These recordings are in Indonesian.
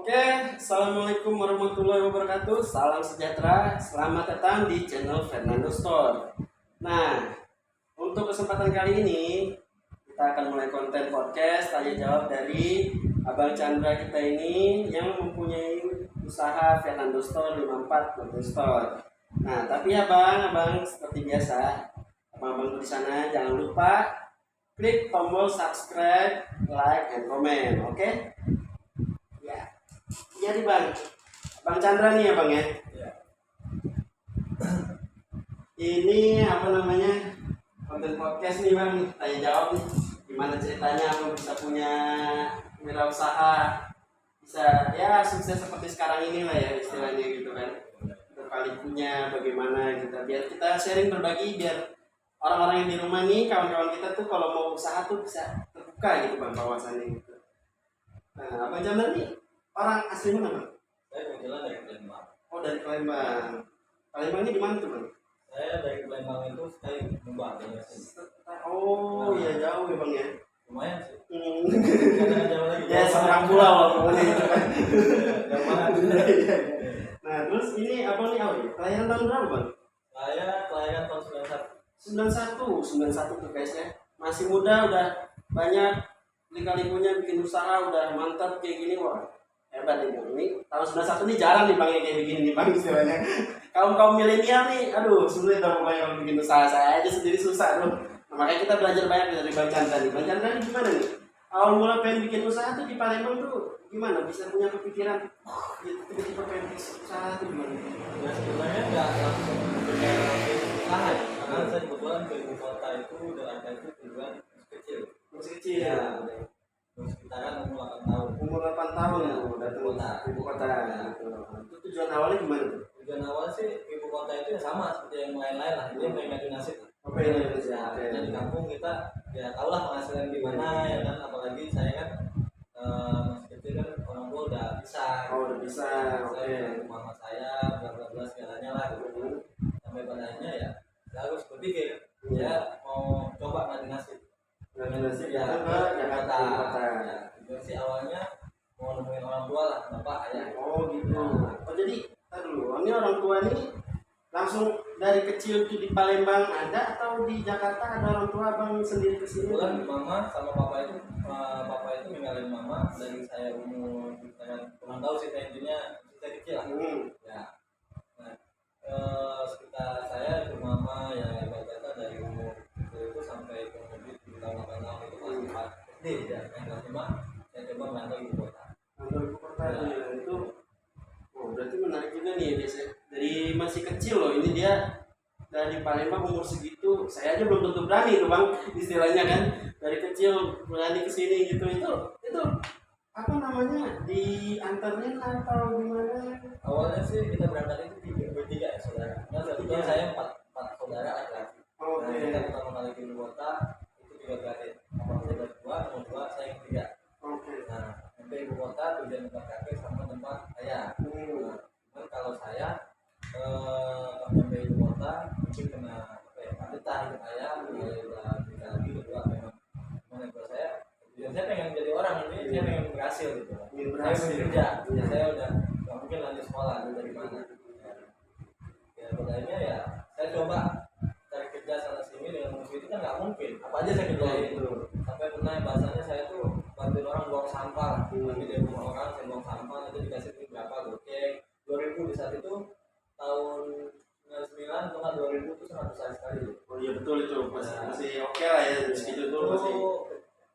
Oke, Assalamualaikum warahmatullahi wabarakatuh. Salam sejahtera. Selamat datang di channel Fernando Store. Nah, untuk kesempatan kali ini kita akan mulai konten podcast tanya jawab dari Abang Chandra kita ini yang mempunyai usaha Fernando Store 54 Photo Store. Nah, tapi abang seperti biasa, abang di sana jangan lupa klik tombol subscribe, like, and comment. Oke? Ya. Iya nih bang, Bang Chandra nih ya bang ya. Ya. Ini apa namanya konten podcast nih bang, tanya jawab nih. Gimana ceritanya abang bisa punya wirausaha, bisa ya sukses seperti sekarang ini lah ya istilahnya gitu kan. Berkali punya bagaimana kita biar kita sharing berbagi biar orang-orang yang di rumah nih kawan-kawan kita tuh kalau mau usaha tuh bisa terbuka gitu bang kawasannya gitu. Nah abang Chandra nih orang asli mana bang? Saya kebetulan dari Palembang. Oh dari Palembang. Palembangnya di mana tuh bang? Saya dari Palembang itu sekali Mbak dari sini. Oh iya jauh ya bang ya. Lumayan sih. Hmm. Jauh lagi. Ya seberang pulau lah pokoknya gitu kan. Jauh banget. Nah terus ini apa nih kelahiran tahun berapa bang? Saya kelahiran tahun 91 tuh guys ya. Masih muda udah banyak lika-likunya bikin usaha udah mantap kayak gini wah. Hebat nih bang. Ini tahun 91 nih jarang nih bang yang kayak begini nih bang istilahnya. Kaum milenial nih, aduh sulit dong pokoknya kalau bikin usaha, saya aja sendiri susah tuh. Nah, makanya kita belajar banyak dari Bang Chandra nih. Bang Chandra nih gimana nih? Awal mula pengen bikin usaha tuh di Palembang tuh gimana? Bisa punya kepikiran, tiba-tiba pengen bikin usaha tuh gimana? Ya sebenarnya nggak langsung kayak usaha ya. Karena saya kebetulan ke ibu kota itu ada itu tujuan masih kecil. Masih kecil. Ya, sekitaran umur 8 tahun. Umur 8 tahun Ya, tuh datang kota. ibu kota. Itu tujuan awalnya gimana tuh? Tujuan awal sih ibu kota itu ya sama seperti yang lain-lain lah. Dia pengen ngadu nasib. Apa ini? Ya, karena di kampung kita ya tahulah penghasilan gimana ya kan, apalagi saya kan masih kecil kan orang tua udah bisa. Oh udah bisa. Saya mama saya bla bla bla segalanya lah gitu. Sampai pada akhirnya ya saya harus berpikir ya mau coba ngadu nasib. Ngadu nasib Ya ke Jakarta. Ya, itu sih awalnya mau nemuin orang tua lah, bapak ayah. Oh gitu. Oh jadi dulu ini orang tua ini langsung dari kecil tuh di Palembang ada atau di Jakarta ada orang tua abang sendiri kesini? Kebetulan mama sama papa itu ninggalin mama dari saya umur saya kurang tahu sih intinya saya kecil lah. Ya. Nah, sekitar saya itu mama ya ibaratnya dari umur itu sampai kurang lebih 7 tahun 8 tahun itu masih SD ya. Yang kelas 5 saya coba merantau ibu kota. Merantau ibu kota ya. Itu oh berarti menarik juga nih ya biasanya. Dari masih kecil loh ini dia dari Palembang umur segitu saya aja belum tentu berani tuh bang istilahnya kan dari kecil berani kesini gitu itu apa namanya diantarnya atau gimana? Awalnya sih kita berangkat itu bertiga ya saudara. Nah kebetulan saya empat saudara laki-laki. Oke. Nah, kita pertama kali ke ibu kota itu 3 berarti. Abang saya berdua, nomor 2 saya yang ketiga. Oke. Nah sampai ibu kota tujuan tempat kakek sama tempat saya. Nah, cuman kalau saya sampai ibu kota mungkin kena apa ya betah hidup saya mulai udah kita lagi kedua memang buat saya tujuan saya pengen jadi orang ini saya pengen berhasil gitu saya pengen kerja saya udah nggak mungkin lanjut sekolah dari mana ya bedanya ya saya coba cari kerja sana sini dengan musik itu kan nggak mungkin apa aja saya kerjain itu sampai pernah bahasanya saya tuh bantuin orang buang sampah nanti dia rumah orang saya buang sampah nanti dikasih duit berapa goceng 2000 di saat itu tahun 99 atau 2000 itu sangat besar sekali. Oh iya betul itu masih oke lah ya segitu tuh masih.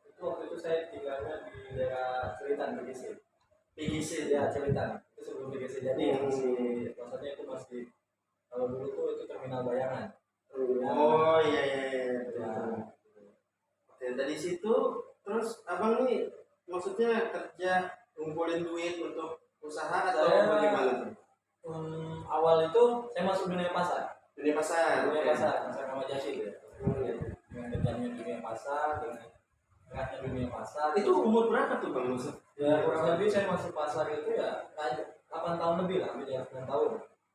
Itu waktu itu saya tinggalnya di daerah Celitan PGC. PGC Ya Celitan itu sebelum PGC jadi masih maksudnya itu masih kalau dulu tuh itu terminal bayangan. Oh iya. Ya. Oke dari situ terus abang nih maksudnya kerja ngumpulin duit untuk usaha atau bagaimana tuh? Awal itu saya masuk dunia pasar. Dunia pasar Sama Jasi gitu. Dengan kerjanya dunia pasar, dengan beratnya dunia pasar. Itu umur berapa tuh bang maksud? Ya kurang lebih saya masuk pasar itu ya 8 tahun lebih lah, hampir 9 tahun.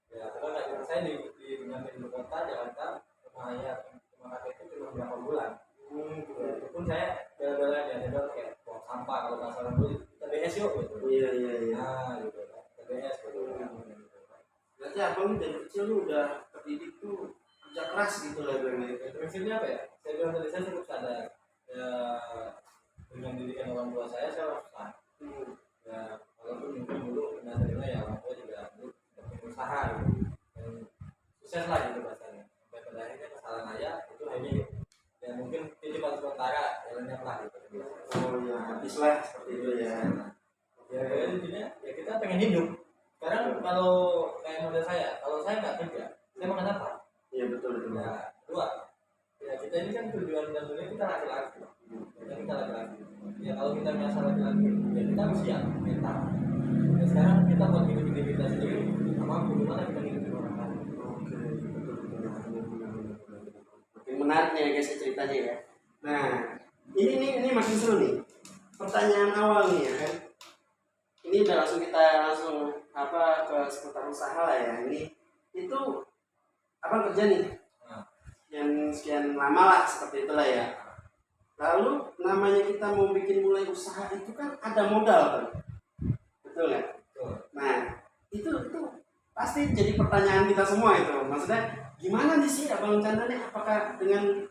Ya karena saya di ibu kota Jakarta, rumah ayah, rumah kakek itu cuma berapa bulan. Ya, itu pun saya bela-belain ya, saya kayak buang sampah kalau pasaran dulu kita BH TBS yuk gitu. Iya iya iya. Nah gitu kan, TBS gitu. Berarti abang ini dari kecil lu udah terdidik tuh kerja keras gitu lah bang. Ya, prinsipnya apa ya? Saya bilang tadi saya cukup sadar ya, dengan didikan orang tua saya harus usaha. Ya walaupun mungkin dulu nasibnya ya orang tua juga dulu berusaha gitu. Dan sukses lah gitu bahasanya. Sampai pada akhirnya kesalahan ayah itu hanya ya mungkin titipan sementara ya lenyap lah gitu. Oh ya habis lah seperti itu ya. Ya intinya ya kita pengen hidup. Sekarang kalau kayak model saya, kalau saya nggak kerja, saya makan apa? Iya betul betul. Ya dua. Ya kita ini kan tujuan dan dunia kita laki-laki. Kita laki-laki. Ya kalau kita merasa laki-laki, ya kita harus siap mental. Ya, sekarang kita buat hidup kita sendiri, sama bagaimana kita hidup orang lain. Oke betul betul. Makin menarik nih ya guys ceritanya ya. Nah ini makin seru nih. Pertanyaan awal nih ya kan. Ini udah langsung ke seputar usaha lah ya. Ini itu abang kerja nih Nah, yang sekian lama lah seperti itulah ya. Lalu namanya kita mau bikin mulai usaha itu kan ada modal kan, betul nggak? betul. Nah itu pasti jadi pertanyaan kita semua itu. Maksudnya gimana nih sih abang Chandra nih? Apakah dengan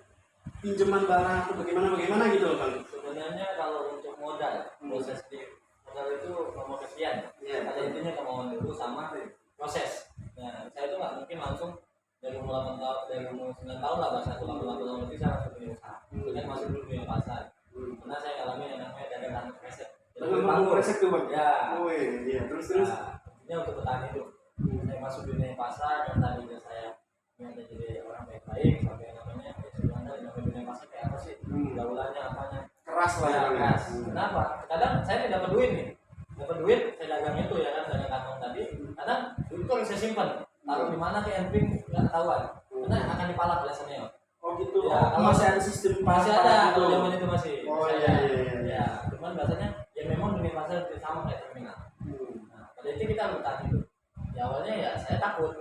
pinjaman barang atau bagaimana gitu loh bang? Sebenarnya kalau untuk modal, proses di modal itu nomor sekian. Iya. Pada intinya kemauan dulu sama proses. Nah, saya itu nggak mungkin langsung dari umur 8 tahun, dari umur 9 tahun lah, bahasa 8 tahun lebih saya langsung punya usaha. Kemudian masuk dulu dunia pasar. Karena saya alami yang namanya dagang tanpa resep. Bangun resep tuh bang? Ya. Oh iya terus. Nah, intinya untuk bertahan hidup. Saya masuk dunia pasar dan tadinya saya ingin jadi orang baik-baik sampai namanya ya sebenarnya namanya dunia pasar kayak apa sih? Gaulannya apanya? Keras lah Ya, ya. keras. Kenapa? Kadang saya tidak dapat duit nih. Dapat duit, saya dagang itu ya kan, dagang kantong tadi. Kadang duit itu harus saya simpan. Taruh di mana ke emping nggak ketahuan. Karena akan dipalak oleh senior. Oh gitu. Ya, Kalau masih ada sistem Masih pasar ada gitu. kalau zaman itu masih. Oh Masih iya ada. iya. Ya, cuman bahasanya ya memang dunia pasar sama kayak terminal. Nah, pada itu kita bertahan hidup. Ya awalnya ya saya takut,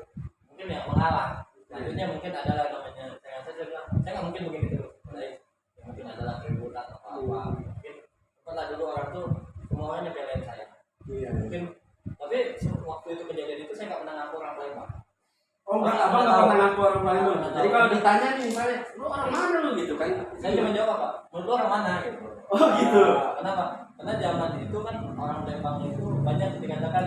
mungkin ya mengalah. Selanjutnya mungkin adalah namanya saya bilang saya nggak mungkin begini terus. Baik, ya, mungkin adalah keributan atau apa. Mungkin pernah dulu orang tuh semuanya belain saya. Iya. Mungkin tapi waktu itu kejadian itu saya nggak pernah ngaku orang Palembang. Oh enggak, abang nggak pernah ngaku orang Palembang. Jadi kalau ditanya nih misalnya, lu orang mana lu gitu kan? Saya cuma jawab apa? Menurut lu orang mana gitu. Oh gitu. Nah, kenapa? Karena zaman itu kan orang Palembang itu banyak dikatakan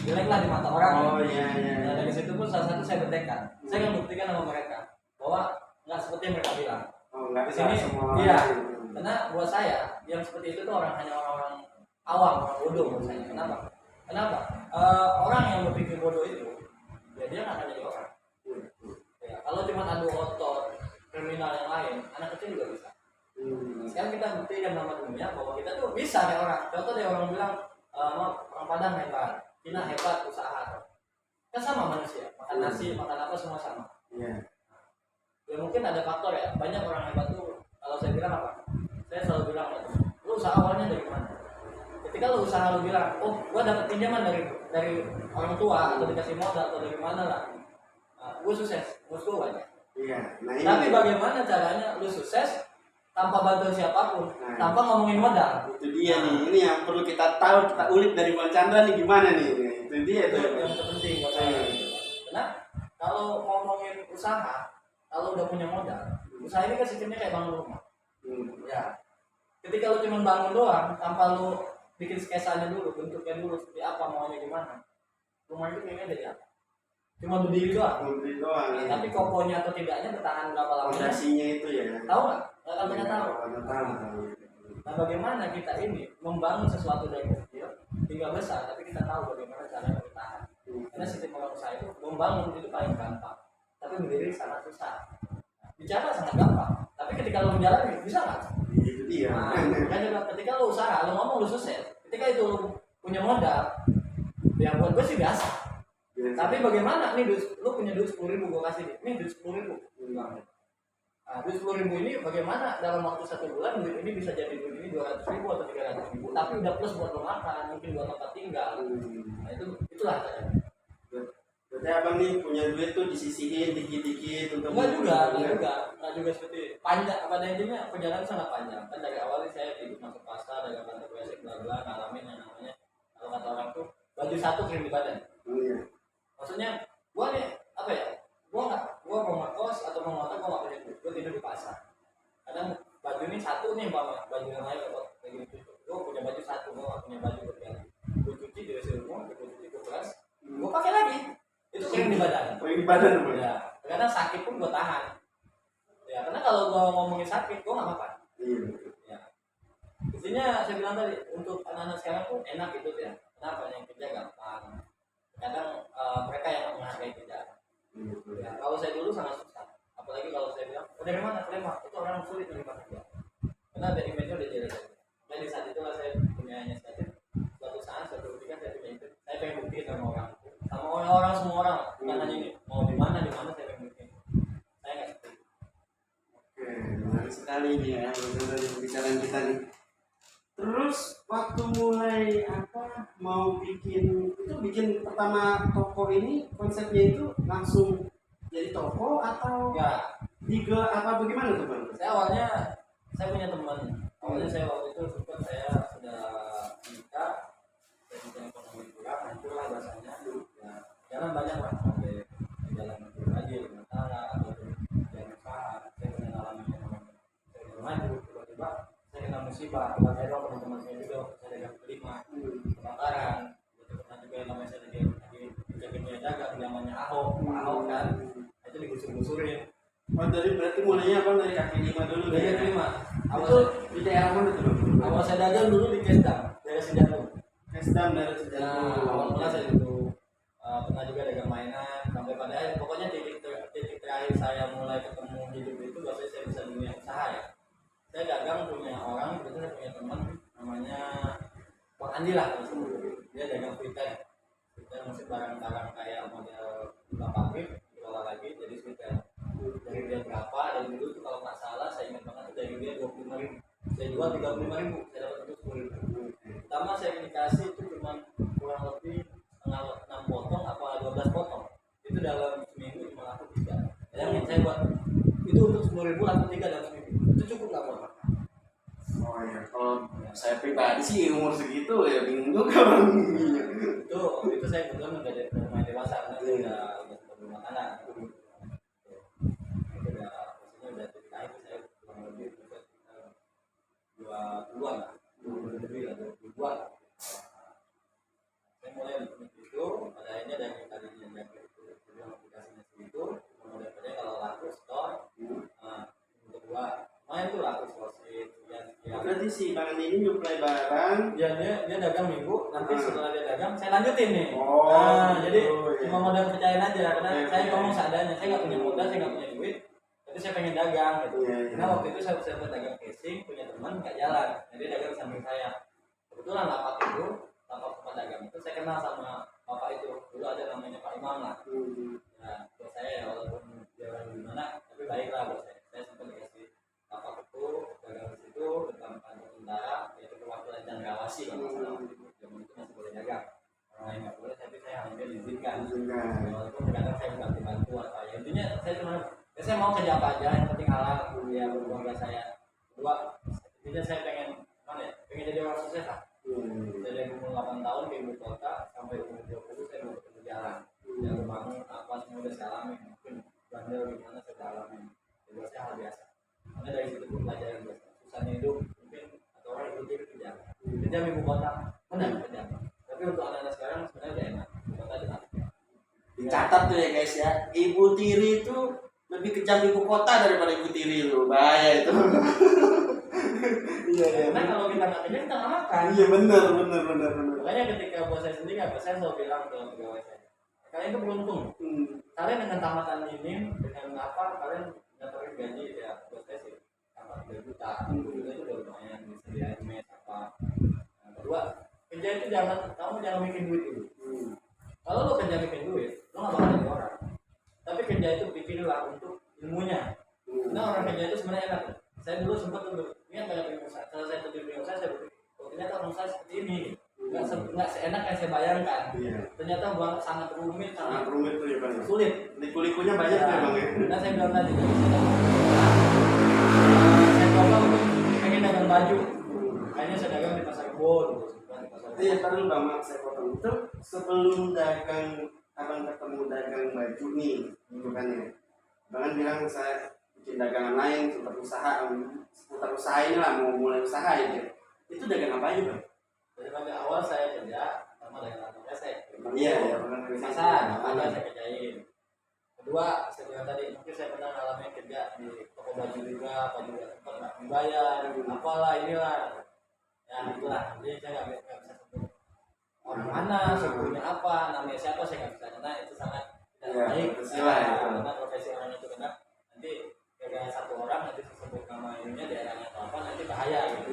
jelek lah di mata orang. Oh iya iya. Nah, dari situ pun salah satu saya bertekad. Saya akan buktikan sama mereka bahwa nggak seperti yang mereka bilang. Oh enggak Di bisa sini, semua. iya. Gitu. Karena buat saya yang seperti itu tuh hanya orang-orang awam, orang bodoh menurut saya. Kenapa? Orang yang berpikir bodoh itu, ya dia nggak akan jadi orang. Ya, kalau cuma adu otot kriminal yang lain, anak kecil juga bisa. Sekarang kita buktikan sama dunia bahwa kita tuh bisa kayak orang. Contoh deh orang bilang, orang Padang hebat, Cina hebat usaha. Kita sama manusia, makan nasi, makan apa semua sama. Iya. Ya mungkin ada faktor ya, banyak orang hebat tuh. Kalau saya bilang apa? Saya selalu bilang, lu usaha awalnya dari mana? Ketika lu usaha lu bilang, oh gua dapat pinjaman dari orang tua atau dikasih modal atau dari mana lah, gue sukses, menurut gue banyak. Iya. Nah ini. Tapi bagaimana caranya lu sukses tanpa bantuan siapapun, Nah, tanpa ngomongin modal? itu dia nih. Ini yang perlu kita tahu, kita ulik dari Bang Chandra nih gimana nih? Itu dia Itu tuh. yang terpenting buat saya. Karena kalau ngomongin usaha, kalau udah punya modal, usaha ini kan sistemnya kayak bangun rumah. Ya, ketika lu cuma bangun doang, tanpa lu bikin sketsanya dulu, bentuknya dulu seperti apa, maunya gimana, rumah itu kayaknya jadi apa? Cuma berdiri doang. Berdiri doang. Ya, Ya. tapi kokohnya atau tidaknya bertahan berapa lama? Fondasinya itu ya. Tahu nggak? Nggak akan pernah tahu. Tahu. Nah, bagaimana kita ini membangun sesuatu dari kecil hingga besar, tapi kita tahu bagaimana caranya bertahan. Karena sistem orang usaha itu membangun itu paling gampang, tapi berdiri sangat susah. Bicara sangat gampang, tapi ketika lo menjalani bisa nggak? Itu dia. Nah, ketika lo usaha, lo ngomong lo sukses. Ketika itu lo punya modal, ya buat gue sih biasa. Tapi bagaimana nih lo punya duit 10.000 gue kasih nih duit 10.000. Nah, duit 10.000 ini bagaimana dalam waktu 1 bulan duit ini bisa jadi duit ini 200.000 atau 300.000, tapi udah plus buat lo makan, mungkin buat tempat tinggal. Nah itulah caranya. Berarti abang nih punya duit tuh disisihin dikit-dikit untuk Enggak juga seperti panjang. Pada intinya perjalanan sangat panjang. Kan dari awal saya hidup masuk pasar, dagang kantor basic, bla bla, ngalamin yang namanya baju satu kirim di badan. Iya. Maksudnya gua nih apa ya, gua mau ngekos atau mau ngontrak, gua nggak punya duit, gua tidur di pasar. Kadang baju ini satu nih baju yang lain atau kayak gitu, gua punya baju satu, gua nggak punya baju berganti, gua cuci di WC rumah, gua cuci, gua keras, gua pakai lagi, itu kirim di badan. Oh, di badan apa? Ya, karena sakit pun gua tahan. Ya, karena kalau gua ngomongin sakit, gua nggak makan. Iya. Ya, intinya saya bilang tadi untuk anak-anak sekarang pun enak gitu ya. Kenapa? Yang kerja gampang. Kadang mereka yang menghargai kerja. Ya, kalau saya dulu sangat susah. Apalagi kalau saya bilang, oh, dari mana? Lembang. Itu orang sulit menerima kerja. Karena dari media udah jelek. Nah, di saat itulah saya punya inisiatif. Suatu saat, suatu ketika saya punya itu. Saya pengen buktiin sama orang semua orang. Bukan hanya ini. Mau di mana saya pengen buktiin. Saya nggak seperti itu. Oke, menarik sekali nih ya dari pembicaraan kita nih. Terus waktu mulai mau bikin pertama toko ini, konsepnya itu langsung jadi toko atau Ya, bagaimana tuh Bang? saya punya teman. Awalnya saya waktu itu sempat saya sudah nikah, saya punya ekonomi kurang, hancurlah rasanya. Ya, jalan banyak lah sampai di jalan aja di Matara atau di jalan usaha. Saya pernah ngalamin yang namanya saya udah maju, tiba-tiba saya kena musibah. Kalau saya doang teman-teman saya juga, saya dagang kelima kebakaran. Itu pernah juga yang namanya saya lagi jaga dagang zamannya Ahok kan, itu digusur-gusurin. Oh, berarti mulainya dari kaki lima dulu. Dari kelima. Itu di daerah mana tuh? Awal saya dagang dulu di Kesdam, daerah Sijantung. Kesdam dari Sejahtera. Nah, awal mula saya itu pernah juga dagang mainan sampai pada akhir. Pokoknya titik terakhir saya mulai ketemu hidup itu bahwasanya saya bisa dunia usaha ya. Saya dagang punya orang, kebetulan saya punya teman namanya Bang Andi lah. Dia dagang retail. Retail masih barang-barang kayak model pabrik, diolah lagi jadi retail. Dari dia berapa, dari dulu itu kalau nggak salah saya ingat banget dari dia 25.000, saya jual 35.000, saya dapat itu 10.000. Pertama saya dikasih itu cuma kurang lebih setengah 6 potong apa 12 potong, itu dalam seminggu cuma laku 3. Bayangin saya buat itu untuk 10.000 laku 3 dalam seminggu, itu cukup nggak buat makan? Oh ya, kalau saya pribadi sih umur segitu ya bingung juga Bang. Itu saya kebetulan udah pemain dewasa karena saya udah berumah tangga. Udah ketika itu saya kurang lebih sekitar 22 lah, 22 lebih lah, 22 lah. Saya mulai itu, pada akhirnya dari tadinya dari itu aplikasinya segitu, kemudian kalau laku store, untuk gua main tuh laku sosit, sekian. Berarti si Bang Andi ini nyuplai barang. Dia dagang minggu, nanti setelah dia dagang saya lanjutin nih. Jadi cuma modal percayaan aja, karena saya ngomong seadanya, saya nggak punya modal, saya nggak punya duit. Tapi saya pengen dagang gitu. Karena waktu itu saya sempat dagang casing, punya teman nggak jalan, jadi dagang samping saya. Kebetulan lapak tempat dagang itu saya kenal sama bapak itu. Dulu ada namanya Pak Imam lah. Nah, buat saya ya walaupun dia orang di mana, tapi baiklah buat saya. Saya sempat dikasih lapak itu, dagang di situ tentang kantor tentara, yaitu perwakilan Cendrawasih kalau nggak salah waktu itu. Zaman itu masih boleh dagang. Orang lain nggak boleh, tapi saya hampir diizinkan. Walaupun kadang saya bantu apa ya. Intinya saya mau kerja apa aja, yang penting halal ya keluarga saya. Kedua, intinya saya pengen jadi orang sukses lah. Dari umur 8 tahun ke ibu kota sampai umur 20 saya mau bekerja jalan. Ya bangun apa semua udah saya alami, mungkin bandel gimana saya udah alami. Jadi saya hal biasa. Karena dari situ pun pelajaran biasa. Susahnya hidup mungkin atau orang itu kerja. Kerja ibu kota, benar kerja. Tapi untuk anak-anak sekarang sebenarnya udah enak. Ibu kota udah enak. Dicatat tuh ya guys ya, Ibu Tiri itu lebih kejam ibu kota daripada Ibu Tiri loh, bahaya itu. Iya. Karena kalau kita nggak kerja kita nggak makan. Iya benar. Makanya ketika buat saya sendiri saya selalu bilang ke pegawai saya, kalian itu beruntung. Kalian dengan tamatan minim, dengan apa kalian dapat gaji ya buat saya sih tambah 3 juta. 2 juta itu udah lumayan disediain mes apa. Nah, kedua, kerja itu kamu jangan bikin duit dulu. Kalau lo kerja bikin duit, lo nggak bakal jadi orang. Tapi kerja itu pikirlah untuk ilmunya. Nah orang kerja itu sebenarnya enak. Saya dulu sempat ini kayak punya usaha. Setelah saya terjun di usaha, saya berpikir, ternyata orang usaha seperti ini. Nggak seenak yang saya bayangkan. Ternyata sangat rumit tuh ya Bang. Sulit. Liku-likunya banyak tuh ya Bang ya. Nah saya bilang tadi, saya coba untuk pengen dagang baju. Akhirnya saya dagang di pasar Kebo dulu. Di pasar Iya, taruh bang, maaf saya potong. Itu sebelum dagang, abang ketemu dagang baju nih, gitu kan ya. Abang kan bilang saya bikin dagangan lain, seputar usaha ini lah, mau mulai usaha gitu. Itu dagang apa aja bang? Dari pada awal saya kerja sama dengan anak saya. Iya, ya, pernah Pasar, apa aja saya kerjain. Kedua, saya bilang tadi, mungkin saya pernah ngalamin kerja di toko baju juga, apa juga tempat nggak membayar, apalah inilah. Ya itulah, jadi saya nggak bisa sebut orang mana, sebutnya apa, namanya siapa saya nggak bisa, karena itu sangat tidak baik. Karena profesi orang itu karena nanti gara satu orang nanti sebut nama ininya daerahnya atau apa nanti bahaya gitu.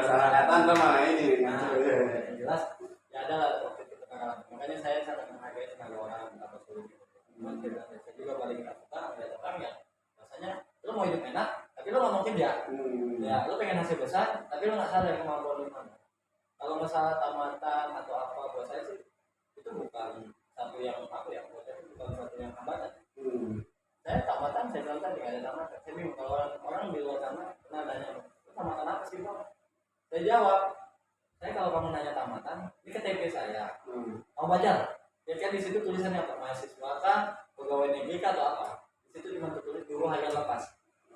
salah kata sama ini. Nah, yang jelas ya ada lah waktu itu kekalahan. Makanya saya sangat menghargai tenaga orang apa sulit gitu. Saya juga paling nggak suka ada orang yang rasanya lo mau hidup enak tapi lo nggak mau kerja. Ya lo pengen hasil besar tapi lo nggak sadar kemampuan lo mana. Kalau masalah tamatan atau apa buat saya sih itu bukan satu yang apa ya, buat saya itu bukan satu yang hambatan. Saya tamatan, saya bilang tadi nggak ada tamatan. Saya bingung kalau orang di luar sana pernah nanya, lo tamatan apa sih bang? Saya jawab, saya kalau kamu nanya tamatan, ini KTP saya. Kamu baca, ya kan di situ tulisannya apa? Mahasiswa kah, pegawai negeri kah atau apa? Di situ cuma tertulis guru harian lepas.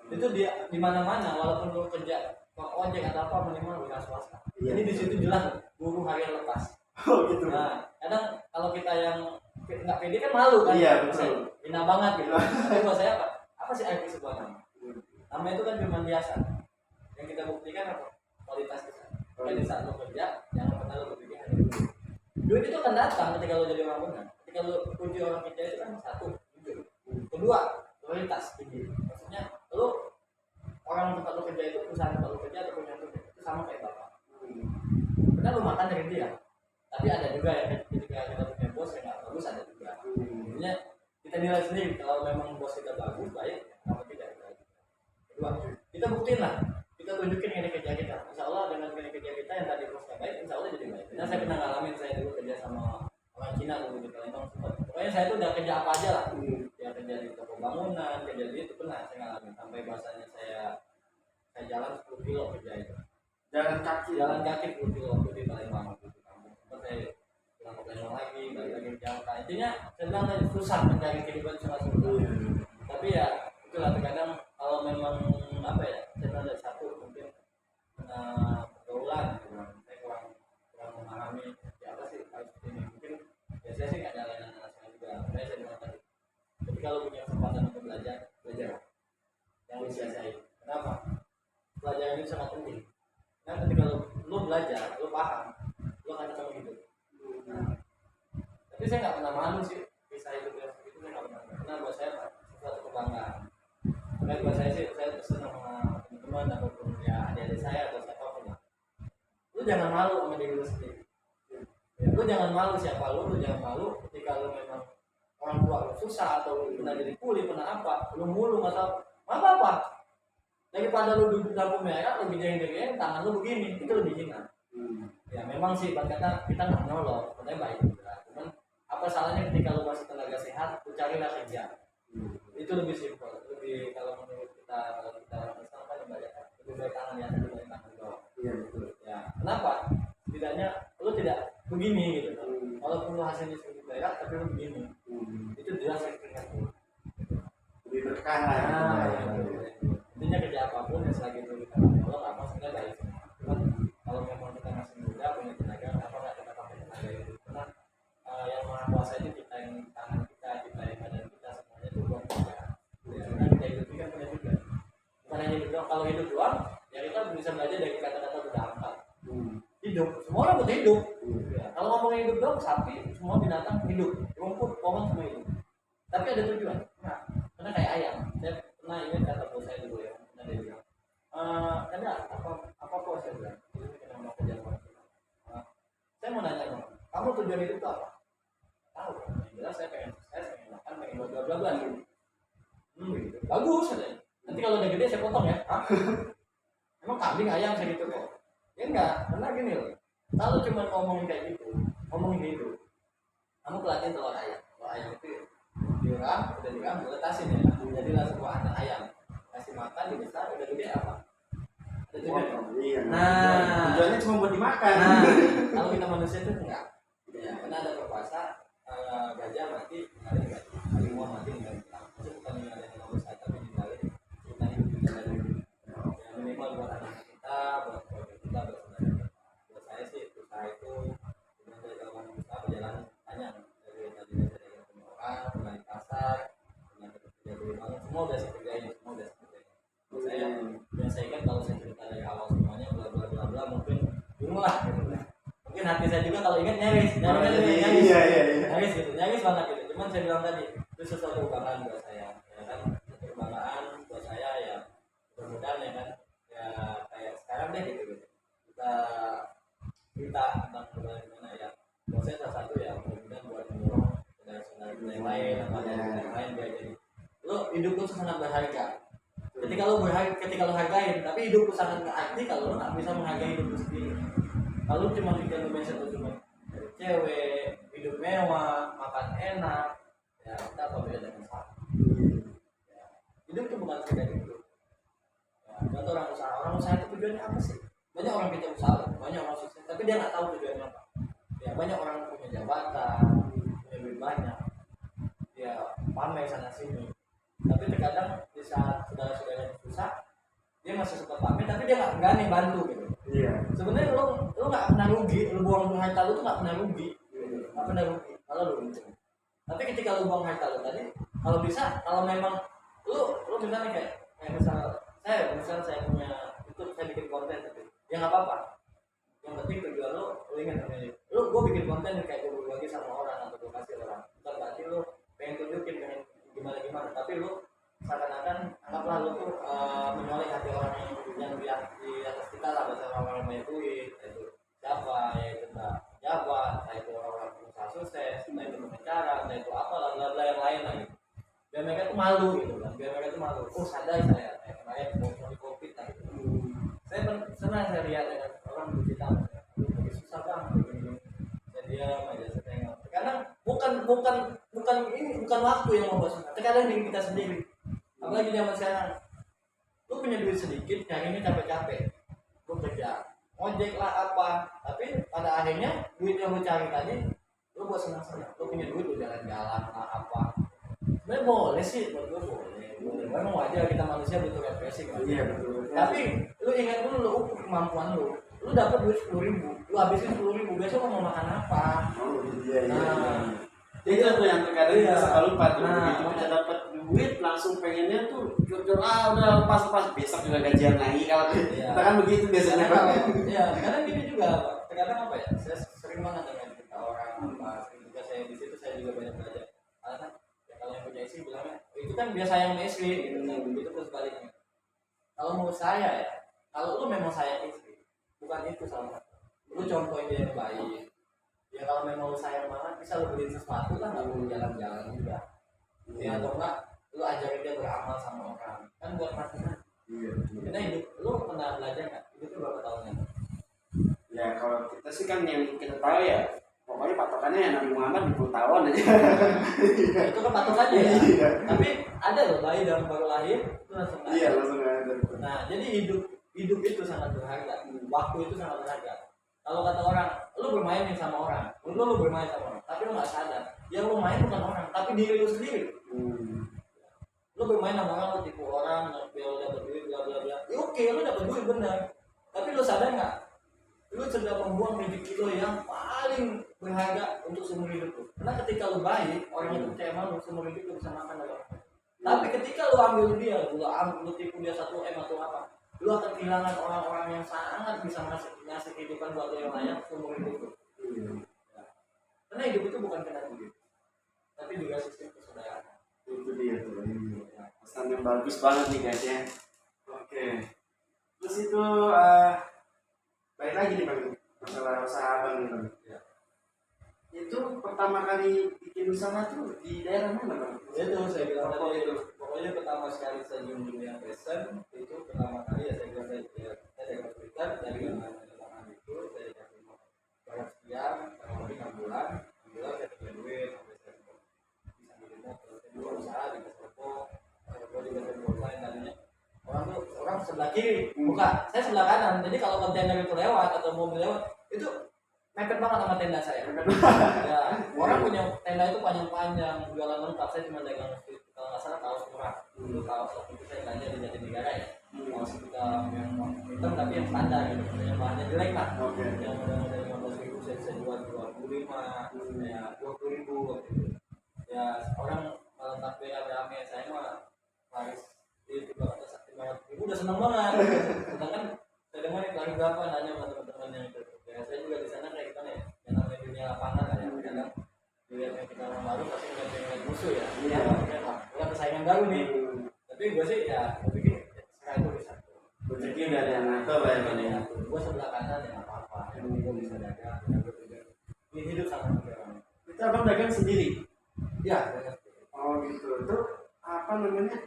Itu dia di mana-mana, walaupun lo kerja ojek atau apa minimal wira swasta. Ini di situ jelas guru harian lepas. Oh gitu. Nah, kadang kalau kita yang nggak pede kan malu kan? Iya betul. Hina banget gitu. Tapi buat saya apa? Apa sih arti sebuah nama? Nama itu kan cuma biasa. Yang kita buktikan apa? Kualitas kita. Kan di saat lo kerja, jangan pernah lo berpikir hanya duit. Duit itu akan datang ketika lo jadi orang benar. Ketika lo puji orang kerja itu kan satu, jujur. Kedua, kualitas tinggi. Maksudnya lo orang tempat lo kerja itu, perusahaan tempat lo kerja atau punya itu sama kayak bapak. Benar lo makan dari dia. Tapi ada juga yang ketika kita punya bos yang nggak bagus ada juga. Intinya kita nilai sendiri kalau memang bos kita bagus baik, kalau tidak baik. Kedua, kita buktiin lah, kita tunjukin ini kerja kita. Insya Allah dengan ini kerja kita yang tadi bosnya baik, insya Allah jadi baik. Karena saya pernah ngalamin, saya dulu kerja sama orang Cina dulu di Palembang sempat. Pokoknya saya tuh udah kerja apa aja lah. Ya kerja di toko bangunan, kerja di itu pernah saya ngalamin. Sampai bahasanya saya jalan 10 kilo kerja itu. Jalan kaki 10 kilo waktu di Palembang. Saya pulang ke Palembang lagi, balik lagi ke Jakarta. Intinya saya bilang tadi susah mencari kehidupan sangat susah. Tapi ya itulah terkadang kalau memang apa ya, saya bilang dari satu mungkin pergaulan, saya kurang memahami ya apa sih harus ini. Mungkin ya saya sih nggak nyalain anak saya juga. Saya bilang tadi. Tapi kalau punya kesempatan untuk belajar yang disia-siain. Kenapa? Pelajaran itu sangat penting. Nah ketika lo belajar, lo paham, lo akan ketemu hidup. Nah, tapi saya nggak pernah malu sih kisah hidup yang seperti itu, saya nggak pernah. Karena buat saya suatu kebanggaan. Karena buat saya sih, saya pesan sama teman-teman ataupun ya adik-adik saya atau siapapun lah. Lo jangan malu sama diri lo sendiri. Ya, lo jangan malu siapa lo jangan malu ketika lo memang orang tua lo susah atau lo pernah jadi kuli, pernah apa, lo mulung atau apa. Daripada lo duduk lampu merah, lo gede-gede, tangan lo begini, itu lebih hina. Ya memang sih kata kita nggak nolong, katanya baik juga. Cuman apa salahnya ketika lo masih tenaga sehat, lo carilah kerja. Itu lebih simpel. Lebih kalau menurut kita orang Islam kan lebih baik tangan di atas dibanding tangan di bawah. Iya betul. Ya kenapa? Setidaknya lo tidak begini gitu. Walaupun lo hasilnya sedikit berat, tapi lo begini. Itu jelas tingkat lo. Lebih berkah lah. Intinya kerja apapun yang selagi itu kita Allah nggak maksudnya baik semua. Cuman kalau memang kita masih muda punya tenaga, kenapa nggak kita pakai tenaga itu? Karena yang maha kuasa itu kita yang tangan kita yang badan kita semuanya itu buat kerja. Karena kita hidup ini kan punya juga. Bukan hanya hidup doang. Kalau hidup doang, ya kita bisa belajar dari kata-kata udah hampa. Hidup, semua orang butuh hidup. Ya, kalau ngomongin hidup doang, sapi, semua binatang hidup, rumput, pohon semua hidup. Tapi ada tujuan. Nah, karena kayak ayam. Saya pernah ingat kata bos saya dulu ya. Dia bilang, karena apa kok saya bilang, ini kenapa mau kerja sama saya mau nanya dong, kamu tujuan hidup itu apa? Tahu, yang jelas saya pengen makan, pengen bla bla bla gitu. Gitu. Bagus katanya. Nanti kalau udah gede saya potong ya. Emang kambing ayam saya gitu kok? Ya enggak, karena gini loh. Kalau cuma ngomongin kayak gitu, ngomongin hidup, kamu pelatih telur ayam. Telur ayam itu diram, diletasin ya. Jadilah sebuah anak ayam. Kasih makan dibesar udah gede apa? Iya. Nah, Tujuannya cuma buat dimakan. nah kalau kita manusia itu enggak. Ya, karena ada pepatah gajah mati, harimau mati ninggalin kita. Itu bukan ninggalin manusia, tapi ninggalin kita hidup kita dari ya, minimal buat anak kita, buat keluarga kita, buat saudara kita. Buat saya sih usaha itu dengan dari awal usaha perjalanan panjang dari tadinya saya ketemu orang, pernah di pasar, pernah kerja di bangun, semua udah saya kerjain, semua udah saya kerjain. Buat saya, yang saya ingat kalau saya cerita dari awal semuanya bla bla bla bla mungkin bingung lah gitu. Mungkin hati saya juga kalau ingat nyaris nyaris gitu, nyaris banget gitu. Cuman saya bilang tadi itu sesuatu kebanggaan buat saya, ya kan, sesuatu kebanggaan buat saya ya. Mudah-mudahan ya kan, ya kayak sekarang deh gitu. Kita tentang bagaimana ya. Buat saya salah satu ya mudah-mudahan buat mendorong saudara-saudara kita yang lain atau yang lain biar jadi lo hidup lu sangat berharga. Ketika lo hargain, tapi hidup lu sangat berarti kalau lo nggak bisa menghargai hidup lu sendiri. Kalau cuma pikir lu mindset lu cuma dari cewek, hidup mewah, makan enak, ya kita apa beda dengan salah. Ya, hidup itu bukan sekedar hidup. Ya, contoh orang usaha itu tujuannya apa sih? Banyak orang kita usaha, banyak orang sukses, tapi dia nggak tahu tujuannya apa. Ya banyak orang punya jabatan, punya duit banyak, dia pamer sana sini. Tapi terkadang di saat saudara-saudara susah, dia masih suka pamer, tapi dia nggak berani bantu gitu. Iya. Sebenarnya lu nggak pernah rugi, lu buang harta lu tuh nggak pernah rugi, nggak pernah rugi, kalau lu untung. Tapi ketika lu buang harta lu tadi, kalau bisa, kalau memang lu misalnya kayak misal saya punya itu saya bikin konten gitu, ya nggak apa-apa. Yang penting tujuan lu ingat namanya, gua bikin konten kayak gua berbagi sama orang atau gua kasih orang, bukan berarti lu pengen tunjukin pengen gimana, tapi lu seakan-akan anggaplah lu tuh menoleh hati orang yang di atas kita lah, bahasa orang banyak duit, itu siapa, yaitu jabat, yaitu orang pengusaha sukses, yaitu pengacara, yaitu apa lah yang lain lah gitu. Biar mereka tuh malu gitu kan, biar mereka tuh malu. Oh sadar saya, kayak mau di covid lah gitu. Saya senang saya lihat dengan orang bercerita, lebih susah bang, begini. Saya diam aja, saya tengok. Kadang bukan waktu yang membuat susah, terkadang diri kita sendiri. Apalagi zaman sekarang, lu punya duit sedikit, nyarinya capek-capek, lu kerja, ojek lah apa, tapi pada akhirnya duit yang lu cari tadi, lu buat senang-senang, lu punya duit, lu jalan-jalan lah apa, sebenarnya boleh sih, menurut gue boleh, memang wajar kita manusia butuh refreshing kan? Iya betul. Tapi lu ingat dulu, lu ukur kemampuan lu dapat duit 10.000, lu habisin 10.000, besok lu mau makan apa? Oh iya. Nah, itu tuh yang terkadang kita suka lupa tuh. Begitu kita makanya dapat duit langsung pengennya tuh jujur udah lepas besok juga gajian lagi kalau kita kan begitu biasanya. Kadang gini juga, terkadang apa ya? Saya sering banget dengan cerita orang apa, sering juga saya di situ saya juga banyak belajar. Karena ya, kalau yang punya istri bilangnya itu kan biasa yang istri gitu, nah begitu terus baliknya. Kalau menurut saya ya, kalau lu memang sayang istri, bukan itu salah. Lu contohin dia yang baik. Ya kalau memang lu sayang banget bisa lu beliin sesuatu kan, nggak perlu jalan-jalan juga. Ya atau enggak lu ajarin dia beramal sama orang kan buat mati. Iya. Karena hidup lu pernah belajar nggak? Hidup lu berapa tahunnya? Ya kalau kita sih kan yang kita tahu ya pokoknya patokannya ya Nabi Muhammad 20 tahun aja. Itu kan patokannya ya. Iya. Tapi ada loh bayi dalam baru lahir itu langsung ada. Iya langsung ada. Nah jadi hidup itu sangat berharga. Waktu itu sangat berharga. Kalau kata orang, lu bermain sama orang, lu bermain sama orang, tapi lu nggak sadar, yang lu main bukan orang, tapi diri lu sendiri. Lu bermain sama orang, lu tipu orang, biar lu dapat duit, bla bla bla. Ya oke, lu dapat duit benar, tapi lu sadar nggak? Lu sedang membuang rezeki lu yang paling berharga untuk seumur hidup lu. Karena ketika lu baik, orang itu percaya sama lu, seumur hidup lu bisa makan dari orang. Tapi ketika lu ambil dia, lu tipu dia 1 M atau apa, lu akan kehilangan orang-orang yang sangat bisa ngasih kehidupan buat lu yang layak seumur hidup lu. Ya. Karena hidup itu bukan kena duit, tapi juga sistem persaudaraan. Itu dia tuh. Pesan yang bagus banget nih guys ya. Oke. Terus itu baik lagi nih bang, masalah usaha abang nih bang. Ya. Itu pertama kali bikin usaha tuh di daerah mana bang? Itu saya bilang tadi itu. Pokoknya pertama sekali saya junjung yang pesen itu pertama kali ya saya bilang saya dapat berita dari lapangan itu saya dikasih bayar sekian kurang lebih 6 bulan saya punya duit sampai saya bisa bikin motor saya juga usaha di Keserpo juga saya online tadinya orang sebelah kiri, buka. Saya sebelah kanan. Jadi kalau kontainer itu lewat atau mobil lewat, itu mepet banget sama tenda saya. Ya, orang punya tenda itu panjang-panjang, jualan lengkap. Saya cuma dagang kalau nggak salah kaos murah. Itu kaos waktu itu saya belanja di Jatinegara ya. Kaos kita yang hitam tapi yang standar gitu, yang bahannya jelek lah. Yang model-model 15.000 saya bisa jual 25, ya 20.000 waktu itu. Ya orang malam takbir rame-rame, saya mah laris di 500.000 udah seneng banget. Sedangkan saya dengar lagi berapa nanya sama teman-teman yang itu. Ya saya juga di sana kayak gimana ya, yang namanya dunia lapangan lah ya. Kadang dilihat yang kita orang baru pasti ngeliat musuh ya. Iya, ya persaingan baru nih. Tapi gue sih ya, gue pikir sekarang itu bisa. Rezeki udah ada yang ngatur lah ya. Gue sebelah kanan ya apa-apa. Yang gue bisa dagang, gue juga ini hidup sama orang. Itu abang dagang sendiri? Iya. Oh gitu. Itu apa namanya?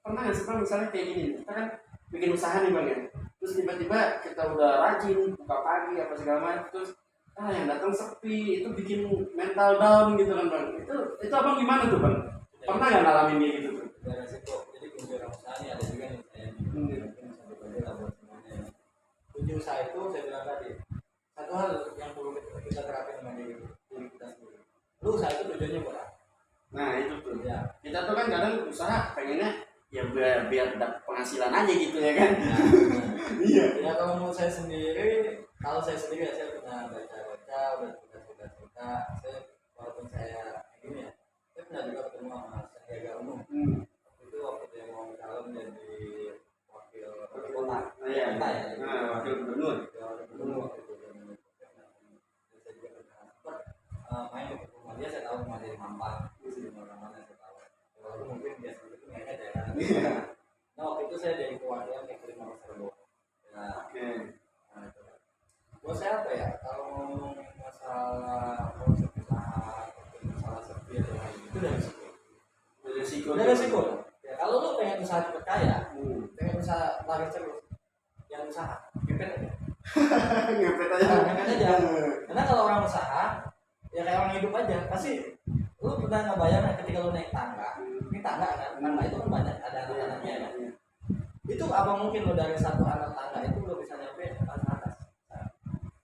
Pernah nggak sih bang misalnya kayak gini? Kita kan bikin usaha nih bang ya. Terus tiba-tiba kita udah rajin buka pagi apa segala macam, terus yang datang sepi, itu bikin mental down gitu kan bang. Itu abang gimana tuh bang? Pernah nggak ngalamin kayak gitu tuh? Dari situ, jadi kunci orang usaha ini ada juga nih saya mungkin sampai belajar lah buat semuanya. Kunci usaha itu saya bilang tadi, satu hal yang perlu kita terapin sama diri kita sendiri. Lu usaha itu tujuannya buat apa? Nah itu tuh. Ya. Kita tuh kan kadang usaha pengennya ya biar dapat penghasilan aja gitu ya kan. Iya. Ya kalau menurut saya sendiri, kalau saya sendiri ya saya pernah baca-baca, udah cerita-cerita, saya walaupun saya gini ya, saya pernah juga ketemu sama Sandiaga Uno. Itu waktu dia mau calon jadi wakil kota. Iya. Kota ya. Wakil gubernur. Wakil gubernur. Saya juga pernah main ke rumah dia, saya tahu rumah dia di Mampang. Di mana-mana saya tahu. Kalau mungkin dia sendiri itu nggak ada. Nah waktu itu saya jadi perwakilan yang terima Serbo. Nah, nah itu. Buat saya apa ya? Kalau ngomong masalah konsep usaha, masalah sepi atau lain itu dari risiko. Dari risiko. Ya, kalau lu pengen usaha cepet kaya, pengen usaha laris terus, yang usaha, ngepet aja. Ngepet aja. Ngepet aja. Karena kalau orang usaha, ya kayak orang hidup aja, pasti lu pernah ngebayang ketika lu naik tangga, ini tangga kan, tangga itu kan banyak ada anak-anaknya kan. Itu apa mungkin lo dari satu anak tangga itu lo bisa nyampe atas?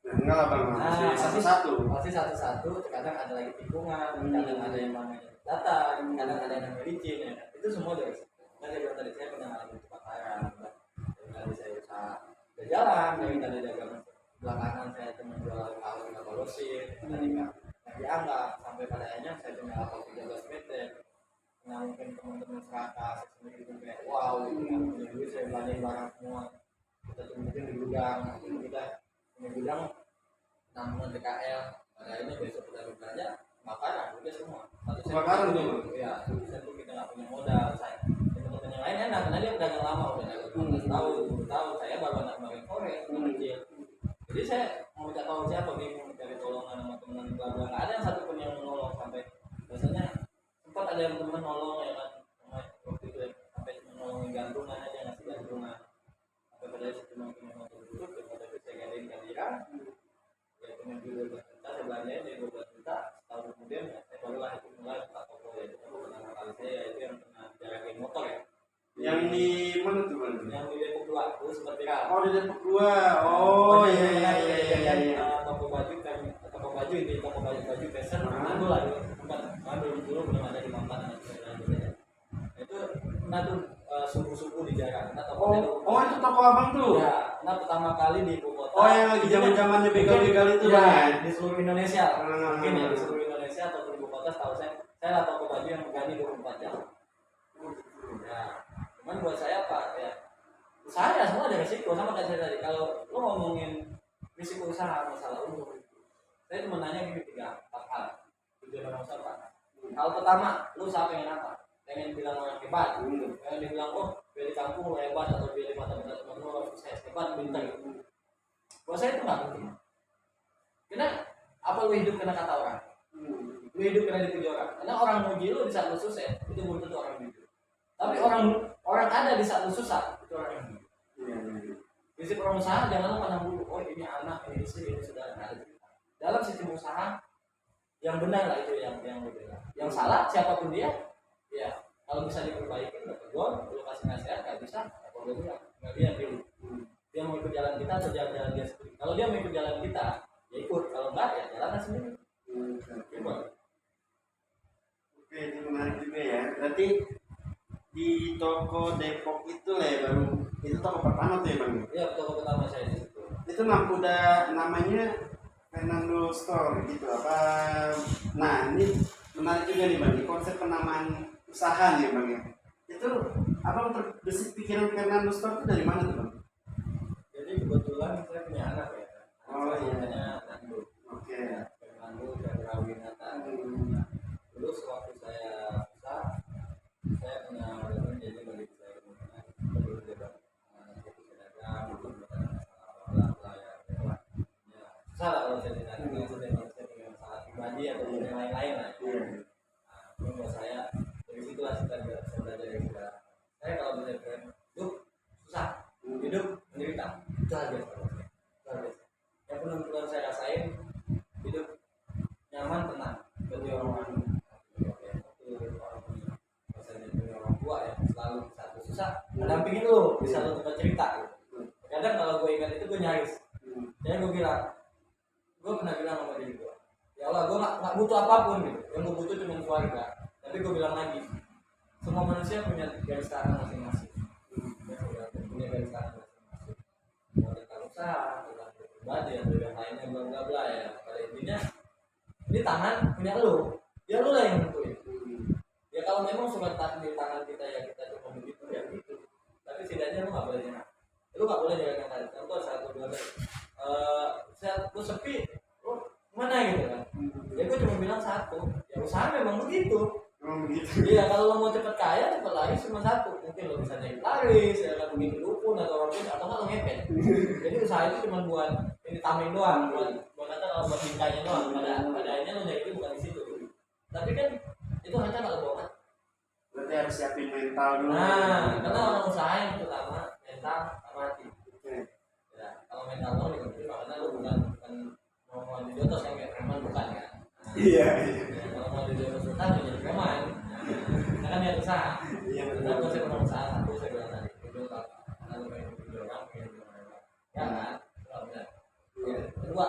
Enggak lah bang, pasti satu-satu. Pasti satu-satu, kadang ada lagi tikungan, kadang ada yang namanya data, kadang ada yang namanya licin ya. Itu semua dari situ. Nah saya bilang tadi saya pernah alami kebakaran, dari tadi saya usaha berjalan, dari tadi dagang belakangan saya cuma jual kalung atau losin, tadi nggak dianggap sampai pada akhirnya saya punya kapal 13 meter. Nah mungkin teman-teman serakah sendiri itu kayak wow gitu kan, punya duit saya belanja barang semua, kita tuh mungkin di gudang, kita punya gudang 6 bulan DKL, pada ini besok kita belanja kebakaran udah semua Kebakaran tuh ya, itu kita nggak punya modal. Saya teman-teman yang lain enak karena dia pedagang lama udah dagang 15 tahun 20 tahun, saya baru anak main korek kecil. Jadi saya mau minta tolong siapa, bingung mencari tolongan sama teman bla bla, nggak ada yang satupun yang menolong. Sampai biasanya sempat ada yang teman nolong ya kan, waktu itu sampai cuma nolongin gantungan aja, ngasih gantungan. Sampai pada itu cuma punya motor dulu, pada itu saya gantiin kehadiran, ya punya duit 12 juta, saya belanjain dari 12 juta. Setahun kemudian ya saya barulah itu mulai buka toko ya. Itu pertama kali saya itu yang pernah jarakin motor ya. Yang di mana tuh bang? Yang di Depok 2 itu sempat viral. Oh di Depok 2. Oh iya. Toko baju kan, toko baju ini toko baju fashion. Itu lah tempat dulu belum ada di Mampang dan sebagainya. Itu pernah tuh subuh-subuh di jalan. Nah, oh itu toko abang tuh? Ya, nah pertama kali di ibu kota. Oh yang lagi zaman-zamannya begal-begal itu ya, bang? Di seluruh Indonesia. Mungkin ya di seluruh Indonesia atau di ibu kota setahu saya lah toko baju yang berani 24 jam. Ya, cuman buat saya apa ya? Usaha ya semua ada resiko, sama kayak saya tadi. Kalau lo ngomongin risiko usaha masalah umur, saya cuma nanya gini 3-4 hal. Tujuan orang usaha apa? Hal pertama, lo usaha pengen apa? Pengen bilang orang hebat, pengen dibilang oh biar di kampung lo hebat, atau biar di mata-mata teman lo orang sukses hebat bintang gitu. Buat saya itu nggak penting. Karena apa lo hidup karena kata orang? Lo hidup karena dipuji orang. Karena orang muji lo di saat lo sukses itu belum tentu orang jujur. Tapi orang ada di saat lo susah itu orang yang jujur. Prinsip orang usaha jangan lo pandang dulu, oh ini anak, ini istri, ini saudara. Dalam sistem usaha yang benar lah itu yang lo bilang. Yang salah siapapun dia, ya kalau bisa diperbaiki, lo tegur, lo kasih nasihat, nggak bisa, boleh bilang. nggak dia yang pilih. Dia mau ikut jalan kita atau jalan dia sendiri. Kalau dia mau ikut jalan kita, ya ikut. Kalau enggak, ya jalan sendiri. Gimana? Oke, itu menarik juga ya. Berarti di toko Depok itu lah ya baru itu toko pertama tuh ya bang? Iya, toko pertama saya di situ. Itu udah namanya Fernando Store gitu apa? Nah ini menarik juga nih bang, konsep penamaan usaha nih bang ya. Itu abang terbesit pikiran Fernando Store itu dari mana tuh bang? Jadi kebetulan saya punya anak ya. Oh, iya. Namanya Nando. Oke. Nando Fernawinata. Dulu sewaktu saya susah, saya punya orang jadi bagi saya kemungkinan perlu jaga itu pedagang, itu masalah ya. Susah lah kalau saya tidak dengan saya punya masalah pribadi atau yang lain-lain lah. Nah, buat saya dari situlah saya belajar dari kita. Saya kalau bisa hidup susah, hidup menderita, itu aja. Yang benar-benar saya rasain hidup nyaman, tenang, bagi orang orang tua ya selalu satu susah mendampingin lu, bisa lu tempat cerita gitu. Kadang kalau gue ingat itu gue nyaris. Jadi gue pernah bilang sama diri gue, ya Allah gue nggak butuh apapun gitu, yang gue butuh cuma keluarga. Tapi gue bilang lagi, semua manusia punya garis tangan masing-masing. Punya garis tangan masing-masing. Mau tentang usaha, tentang pribadi, atau yang lainnya bla bla bla ya. Pada intinya ini tangan punya lu, ya lu lah yang nentuin. Ya kalau memang surat di tangan kita ya kita cuma begitu ya gitu. Tapi setidaknya lu nggak boleh nyerah. Lu nggak boleh nyerah yang lain. Contoh satu dua lu sepi, lu mana gitu kan? Ya gue cuma bilang satu. Ya usaha memang begitu. Iya kalau lo mau cepet kaya, cepet lari cuma satu. Mungkin lo bisa jadi laris, ya kan begitu dukun atau orang atau nggak lo ngepet. Jadi usaha itu cuma buat ini tameng doang, buat kata kalau buat bingkainya doang. Padahalnya lo nyari itu bukan di situ. Tapi kan itu hanya kalau bohong. Berarti harus siapin mental dulu. Nah, karena orang usaha yang pertama mental sama hati. Ya, kalau mental lo dikerjain karena lo bukan mau dijotos yang kayak preman bukan kan. Iya. Kalau mau dijotos usaha jadi preman. Nah, kan dia usaha. Iya betul. Kalau saya pernah usaha satu saya bilang tadi itu kalau pengen jadi orang pengen jadi orang. Ya kan? Kalau benar. Kedua,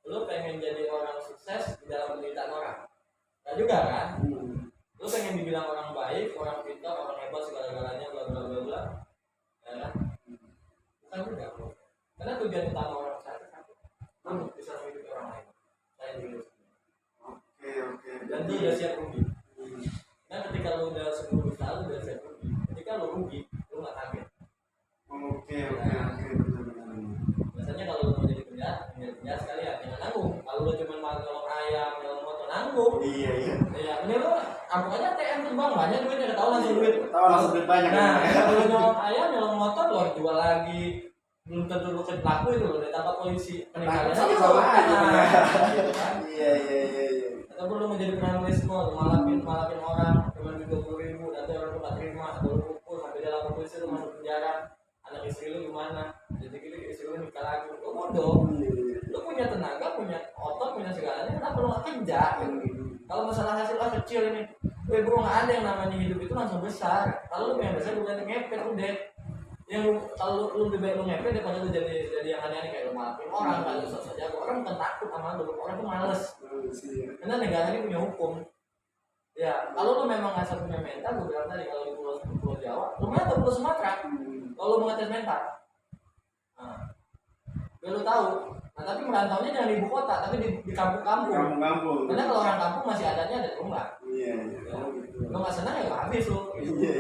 lo pengen jadi orang sukses di dalam penderitaan orang. Nah juga kan? Lu pengen dibilang orang baik, orang pintar, orang hebat segala-galanya bla bla bla bla. Ya kan? Bukan juga. Karena tujuan utama orang usaha itu satu. Lu bisa menghidupi orang lain. Saya dulu. Oke. Dan lu udah siap rugi. Nah ketika lu udah sebelum usaha lu udah siap rugi. Ketika lu rugi, lu nggak kaget. Oke. Betul. Biasanya kalau lu mau jadi penjahat sekalian jangan nanggung. Kalau lu cuma mau nyolong ayam, nyolong motor nanggung. Iya. Iya, ini lu aku aja TM tuh bang banyak duitnya tahu langsung duit. Tahu langsung duit banyak. Nah, kalau nyolong ayam, nyolong motor lo jual lagi. Belum tentu lu pelaku itu loh, ditangkap polisi peninggalan sama aja. Gitu kan? Iya. Atau lu menjadi penanisme, malapin orang cuma 20.000, nanti orang tuh nggak terima, atau lu pukul sampai dia lapor polisi lu masuk penjara. Anak istri lu gimana? Jadi gitu istri lu nikah lagi, lu bodoh. Lu punya tenaga, punya otot, punya segalanya, kenapa lu nggak kerja? Kalau masalah hasil kecil ini, bro nggak ada yang namanya hidup itu langsung besar. Kalau lu yang besar udah ngepet udah. Yang kalau lu lebih baik lu ngepet daripada lu jadi yang aneh-aneh kayak lu malapin orang, kalau lu sosok jago orang bukan takut sama lu, orang tuh males. Karena negara ini punya hukum. Ya, kalau lu memang nggak punya mental, gue bilang tadi kalau di Pulau Jawa, lu mana Pulau Sumatera, kalau lu mengetes mental, nah, biar lu tahu. Nah, tapi merantaunya jangan di ibu kota, tapi di kampung-kampung. Karena kalau orang kampung masih adatnya ada rumah. Iya. Lu nggak senang ya habis lu. Iya.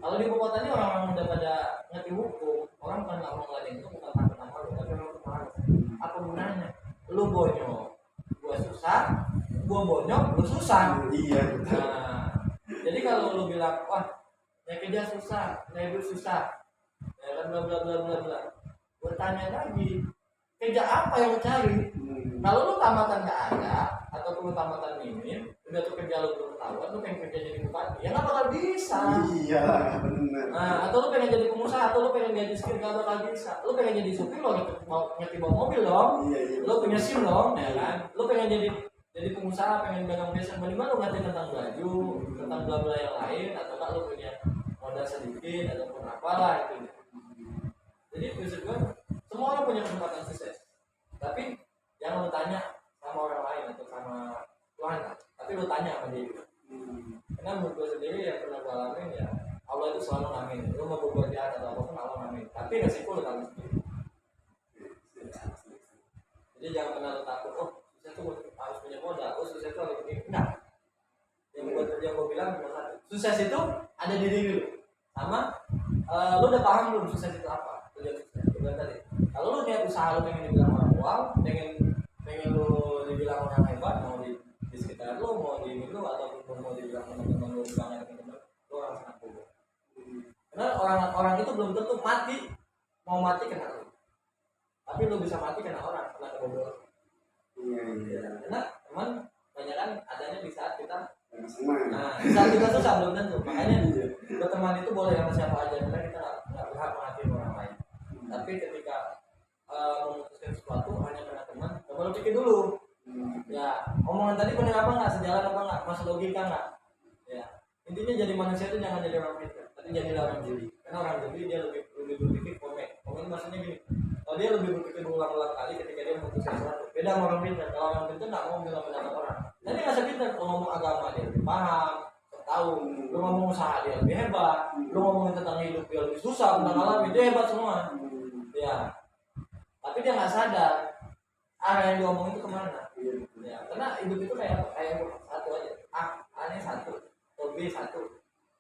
Kalau di ibu kota ini orang-orang udah pada ngerti hukum, orang bukan nggak mau ngeladen itu bukan takut sama lu, tapi orang tuh malas. Apa gunanya? Lu bonyok, gua susah, gua bonyok, lu susah. Iya. Nah, jadi kalau lu bilang, wah, naik kerja susah, naik duit susah, ya kan bla bla bla bla bla. Gua tanya lagi, kerja apa yang lu cari? Kalau lu tamatan nggak ada, ataupun lu tamatan minim, udah tuh kerja lu belum tahu, lu pengen kerja jadi bupati, ya nggak bakal bisa. Iya, benar. Nah, atau lu pengen jadi pengusaha, atau lu pengen jadi skill nggak bakal bisa. Lu pengen jadi supir, lo ngerti bawa mobil dong. Iya. Lu punya SIM dong, ya kan? Lu pengen jadi pengusaha, pengen dagang fashion, minimal lu ngerti tentang baju, tentang bla bla yang lain, atau nggak lu punya modal sedikit ataupun apalah itu. Jadi prinsip gue, semua orang punya kesempatan sukses, tapi jangan lu tanya sama orang lain atau sama Tuhan lah, tapi lu tanya sama dia juga. Karena menurut gue sendiri yang pernah gue alamin ya, Allah itu selalu ngamin. Lu mau berbuat jahat atau apapun Allah ngamin, tapi resiko lu tanggung sendiri. Jadi jangan pernah lu takut, oh sukses itu harus punya modal, oh sukses itu harus begini. Enggak. Yang gue bilang cuma satu, sukses itu ada di diri lu. Sama lu udah paham belum sukses itu apa? Tujuan sukses. Tujuan tadi. Kalau lu niat usaha lu pengen dibilang orang wow, pengen lu dibilang orang hebat, mau di sekitar lu, mau di lu ataupun mau dibilang teman-teman lu bangga teman-teman, lu orang sangat bodoh. Karena orang itu belum tentu mati, mau mati kena lu. Tapi lu bisa mati kena orang, kena kebodohan. Iya. Karena teman banyak kan adanya di saat kita Sama. nah, saat kita susah belum tentu. Makanya berteman itu boleh sama siapa aja, karena kita nggak berhak menghakimi orang lain. Tapi ketika memutuskan sesuatu hanya karena teman, coba lu pikir dulu. Ya, omongan tadi benar apa nggak, sejalan apa nggak, masuk logika nggak? Ya, intinya jadi manusia itu jangan jadi orang pintar, tapi jadilah orang jeli. Karena orang jeli dia lebih berpikir komen maksudnya gini. Kalau dia lebih berpikir berulang-ulang kali ketika dia memutuskan sesuatu. Beda sama orang pintar. Kalau orang pintar nggak mau bilang pendapat orang. Jadi nggak usah pintar. Kalau ngomong agama dia lebih paham, tahu. Lu ngomong usaha dia lebih hebat. Lu ngomongin tentang hidup dia lebih susah, tentang alam dia hebat semua. Ya. Tapi dia nggak sadar arah yang diomong itu kemana. Ya. Karena hidup itu kayak satu aja. A ini satu, B satu.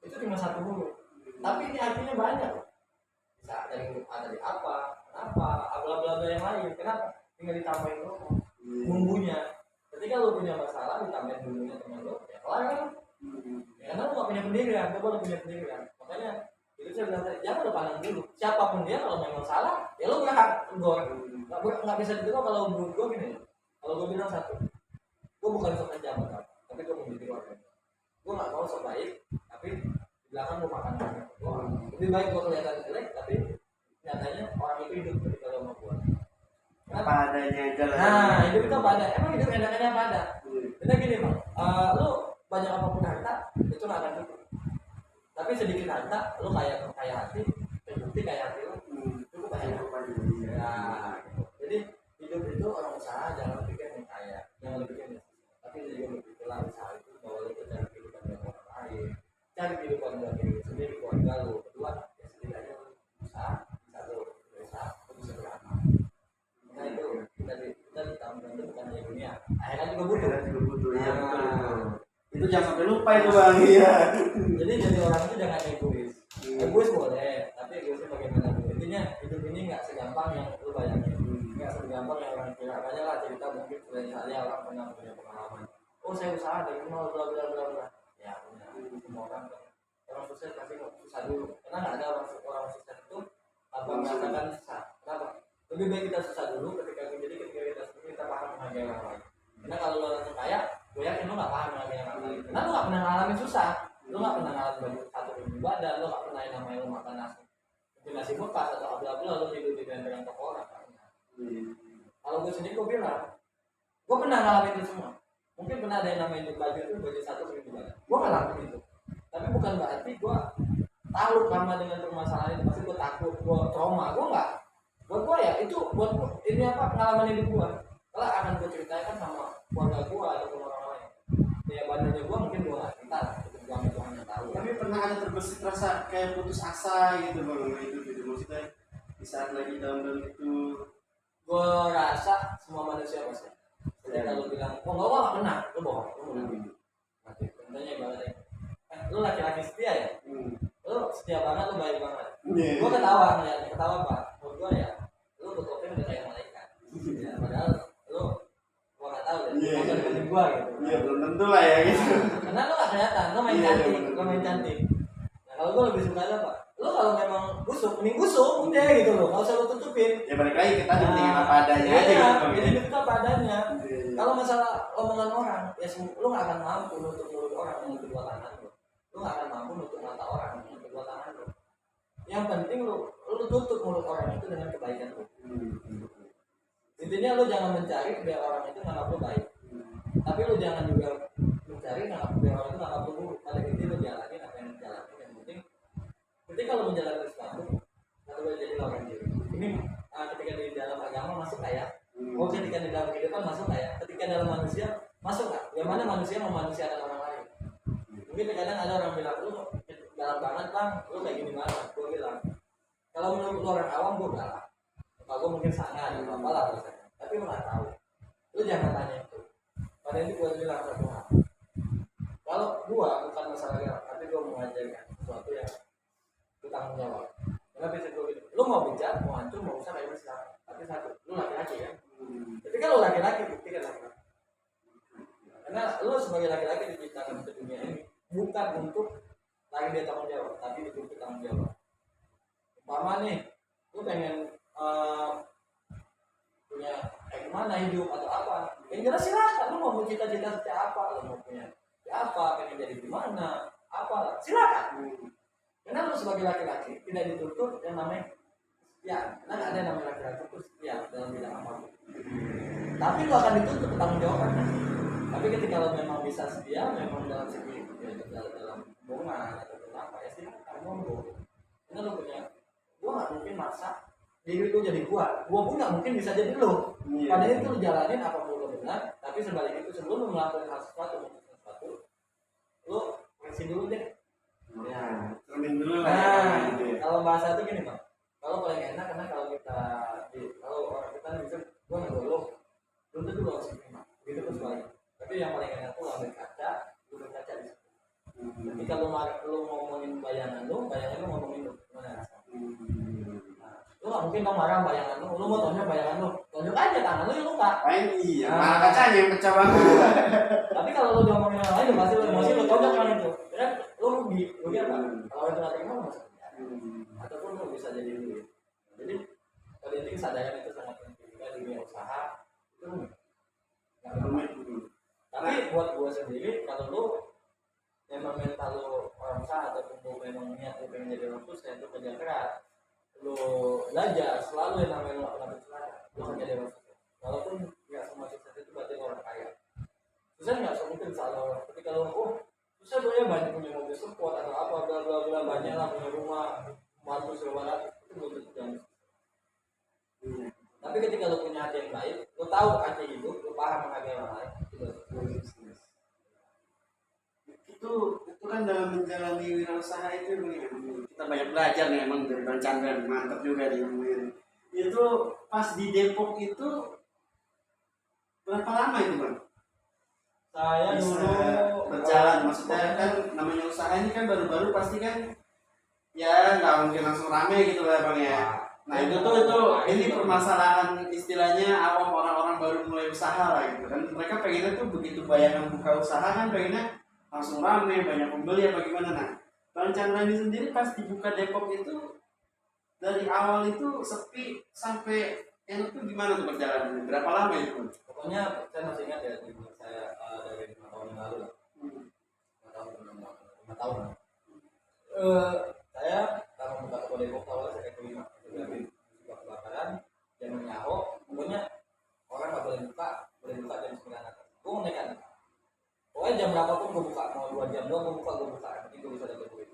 Itu cuma satu dulu. Tapi ini artinya banyak. Bisa dari A dari apa, kenapa, bla yang lain. Kenapa? Tinggal ditambahin dulu bumbunya. Ketika lu punya masalah ditambahin bumbunya teman lu, ya kelar kan? Ya, karena lu gak punya pendirian, coba lu punya pendirian. Makanya itu saya bilang tadi, jangan lu pandang dulu. Siapapun dia kalau memang salah, ya lu berhak tegur. Nggak bisa ditegur kalau menurut gue gini. Kalau gue bilang satu, gue bukan sok penjabat, tapi gue mendidik orang. Gue nggak mau sok baik, tapi di belakang gue makan banyak. Lebih baik gue kelihatan jelek, tapi nyatanya orang itu hidup ketika lo mau gue. Apa adanya aja lah. Nah, hidup itu apa ada? Emang hidup enak-enak apa ada? Kita gini bang, lu banyak apapun harta itu nggak akan cukup. Tapi sedikit harta, lu kaya hati, terbukti kaya hati lu cukup banyak. Ya, gitu. Jadi hidup itu orang usaha jangan pikir yang kaya, jangan pikir yang tapi juga berpikirlah usaha itu bahwa lu cari kehidupan dengan orang lain, cari kehidupan dengan diri sendiri, keluarga lu. Kedua, ya setidaknya lu usaha, bisa lu berusaha, lu bisa beramal. Nah itu kita ditambah itu bukan hanya dunia, akhirat juga butuh. Ya, betul. Itu jangan sampai lupa itu bang. Iya. Jadi orang itu jangan egois. Egois boleh, tapi egoisnya bagaimana? Intinya hidup ini nggak segampang yang lu bayangin, nggak segampang yang orang kira. Banyak lah cerita mungkin selain saya orang pernah punya pengalaman. Oh saya usaha dari nol bla bla bla bla. Ya punya semua orang sukses pasti susah dulu. Karena nggak ada orang sukses itu tanpa merasakan susah. Kenapa? Lebih baik kita susah dulu ketika kita paham menghargai orang lain. Karena kalau lo langsung kaya, gue yakin lo nggak paham menghargai orang lain. Karena lo nggak pernah ngalamin susah, lo nggak pernah ngalamin satu ribu badan, lo nggak pernah yang namanya lo makan nasi bekas atau abla-abla lo tidur di benteng toko orang. Kalau gue sendiri gue bilang, gue pernah ngalamin itu semua. Mungkin pernah ada yang namanya baju itu baju 1.000 badan. Gue ngalamin itu, tapi bukan berarti gue tahu sama dengan permasalahan itu. Pasti gue takut, gue trauma, gue nggak. Buat gue ya itu buat gue, ini apa pengalaman hidup gue. Kalau akan gue ceritakan sama keluarga gue ataupun orang lain. Ya badannya gue mungkin gue nggak cerita, itu hanya tahu. Tapi pernah ada terbesit rasa kayak putus asa gitu bang, itu gitu maksudnya di saat lagi down itu. Gue rasa semua manusia pasti. Jadi kalau bilang, oh gue nggak pernah, lu bohong, lu menang. Mati. Contohnya ibaratnya, lu laki-laki setia ya, lu setia banget, lu baik banget. Gue ketawa ngeliatnya, ketawa pak. Menurut gue ya, lu betulnya udah kayak malaikat. Ya, padahal lu gue nggak tahu deh, mau deketin gue gitu. Iya belum tentu lah ya gitu. Karena lu nggak kelihatan, lu main cantik, lu main cantik. Nah kalau gue lebih suka apa? Lu kalau memang busuk, mending busuk, udah gitu loh, nggak usah lu tutupin. Ya balik lagi kita dengan apa adanya aja gitu. gitu. Jadi kita apa adanya. Kalau masalah omongan orang, ya lu nggak akan mampu nutup mulut orang dengan kedua tangan lu. Lu nggak akan mampu nutup mata orang dengan kedua tangan lu. Yang penting lu tutup mulut orang itu dengan kebaikan lu. Intinya lu jangan mencari biar orang itu nganggap lu baik. Tapi lu jangan juga mencari biar orang itu nganggap lu buruk. Pada intinya lu jalanin apa yang dijalanin. Yang penting ketika lu menjalankan sesuatu, atau lu jadi lawan diri. kan masuk nggak ya? Ketika dalam manusia masuk nggak? Yang mana manusia memanusiakan orang lain? Mungkin kadang ada orang bilang lu dalam banget bang, lu kayak gini banget. Gue bilang kalau menurut lu orang awam gue galak. Kalau gue mungkin sangat, apa lah rasanya. Tapi lu nggak tahu. Lu jangan tanya itu. Pada ini gue bilang satu hal. Kalau gue bukan masalah galak, tapi gue mengajarkan sesuatu yang bertanggung jawab. Karena prinsip gue gitu. Lu mau bijak, mau hancur, mau usah kayak silakan. Tapi satu, lu laki-laki kan. Tapi kalau laki-laki buktikan laki-laki. Karena lu sebagai laki-laki diciptakan di dunia ini bukan untuk lagi dia tanggung jawab, tapi dituntut tanggung jawab. Umpama nih, lu pengen punya kayak gimana hidup atau apa? Yang jelas silakan. Lu mau cita-cita seperti apa? Lu mau punya apa? Pengen jadi gimana? Apa? Silakan. Karena lu sebagai laki-laki tidak dituntut yang namanya ya, karena ada yang namanya laki-laki itu setia dalam bidang apapun. Tapi lu akan dituntut bertanggung jawab. Tapi ketika lo memang bisa setia, memang dalam segi ya, dalam hubungan atau apa ya sih kamu mau, karena lo punya, gua nggak mungkin maksa diri lo jadi gua pun nggak mungkin bisa jadi lo. Padahal itu lo jalanin apa lo benar, tapi sebaliknya itu sebelum lo melakukan hal sesuatu, lo refleksi dulu deh. Ya, cermin dulu lah. Nah, Gitu ya. kalau bahasa itu gini bang, kalau paling enak karena kalau kita kalau orang kita bisa gua nggak lo, belum tentu lo harus terima, begitu pun sebaliknya. Tapi yang paling enak tuh ambil kaca, lu berkaca di situ. Ketika lu ngomongin bayangan lu ngomongin lu gimana rasanya? Nah, lu nggak mungkin dong marah bayangan lu mau tonjok bayangan lu, tonjok aja tangan lu yang luka. Iya, malah kacanya yang pecah banget. Tapi kalau lu diomongin orang lain, lu pasti lu emosi, lu tonjok kan itu. Kan lu rugi apa? Kalau itu nggak terima, lu masuk penjara. Ataupun lu bisa jadi duit. Jadi kalau intinya kesadaran itu sangat penting. Kita di dunia usaha itu nggak rumit. Tapi buat gua sendiri, kalau lu memang mental lu orang usaha ataupun lu memang niat lu pengen jadi orang sukses, lu kerja keras, lu belajar selalu yang namanya lu akan bersemangat, lu akan jadi orang sukses. Walaupun nggak semua sukses itu berarti orang kaya. Sukses nggak mungkin salah. Ketika lu sukses lu ya banyak punya mobil sport atau apa bla bla bla, banyak lah punya rumah, mantu segala itu belum tentu yang sukses. Tapi ketika lu punya hati yang baik, lu tahu hati hidup, lu paham menghargai orang lain, itu kan dalam menjalani wirausaha itu kita banyak belajar nih emang dari Bang Chandra, mantap juga di ilmunya. Itu pas di Depok itu berapa lama itu bang? Saya Bisa dulu berjalan, maksudnya kan namanya usaha ini kan baru-baru pasti kan ya nggak mungkin langsung rame gitu lah bang ya. Nah itu ini permasalahan istilahnya awam orang-orang baru mulai usaha lah gitu kan. Mereka pengennya tuh begitu bayangan buka usaha kan pengennya langsung rame, banyak pembeli apa gimana. Nah Bang Chandra ini sendiri pas dibuka Depok itu dari awal itu sepi sampai enak tuh gimana tuh perjalanannya? Berapa lama itu? pokoknya saya masih ingat ya di saya dari 5 tahun yang lalu lah. 5 tahun lah. Saya kalau buka toko Depok awalnya saya kelima dari buka kebakaran jam nyaho, pokoknya orang nggak boleh buka jam 9 atas. Gue nekat. Pokoknya jam berapapun gue buka, mau 2 jam doang gue buka, nanti gue bisa dapat duit.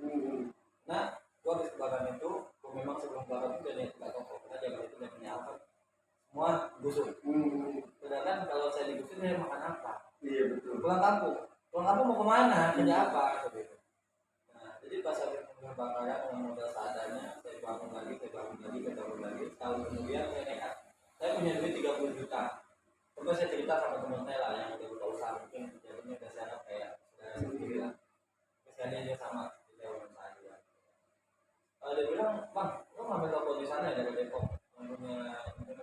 Nah, gue habis kebakaran itu, gue memang sebelum kebakaran itu udah niat buka toko, karena jam itu udah punya apa, semua gusur. Sedangkan kalau saya digusur saya makan apa? Iya betul. Pulang kampung mau kemana? Kerja apa? Gitu. Nah, jadi pas habis kebakaran dengan modal seadanya, saya bangun lagi. Tahun kemudian saya nekat, saya punya duit 30 juta. Coba saya cerita sama teman saya lah yang udah buka usaha, mungkin jadinya udah saya anggap kayak saudara sendiri lah. Misalnya dia sama dia orang saya. Dia bilang, bang, lo ngambil toko di sana ya dari Depok, punya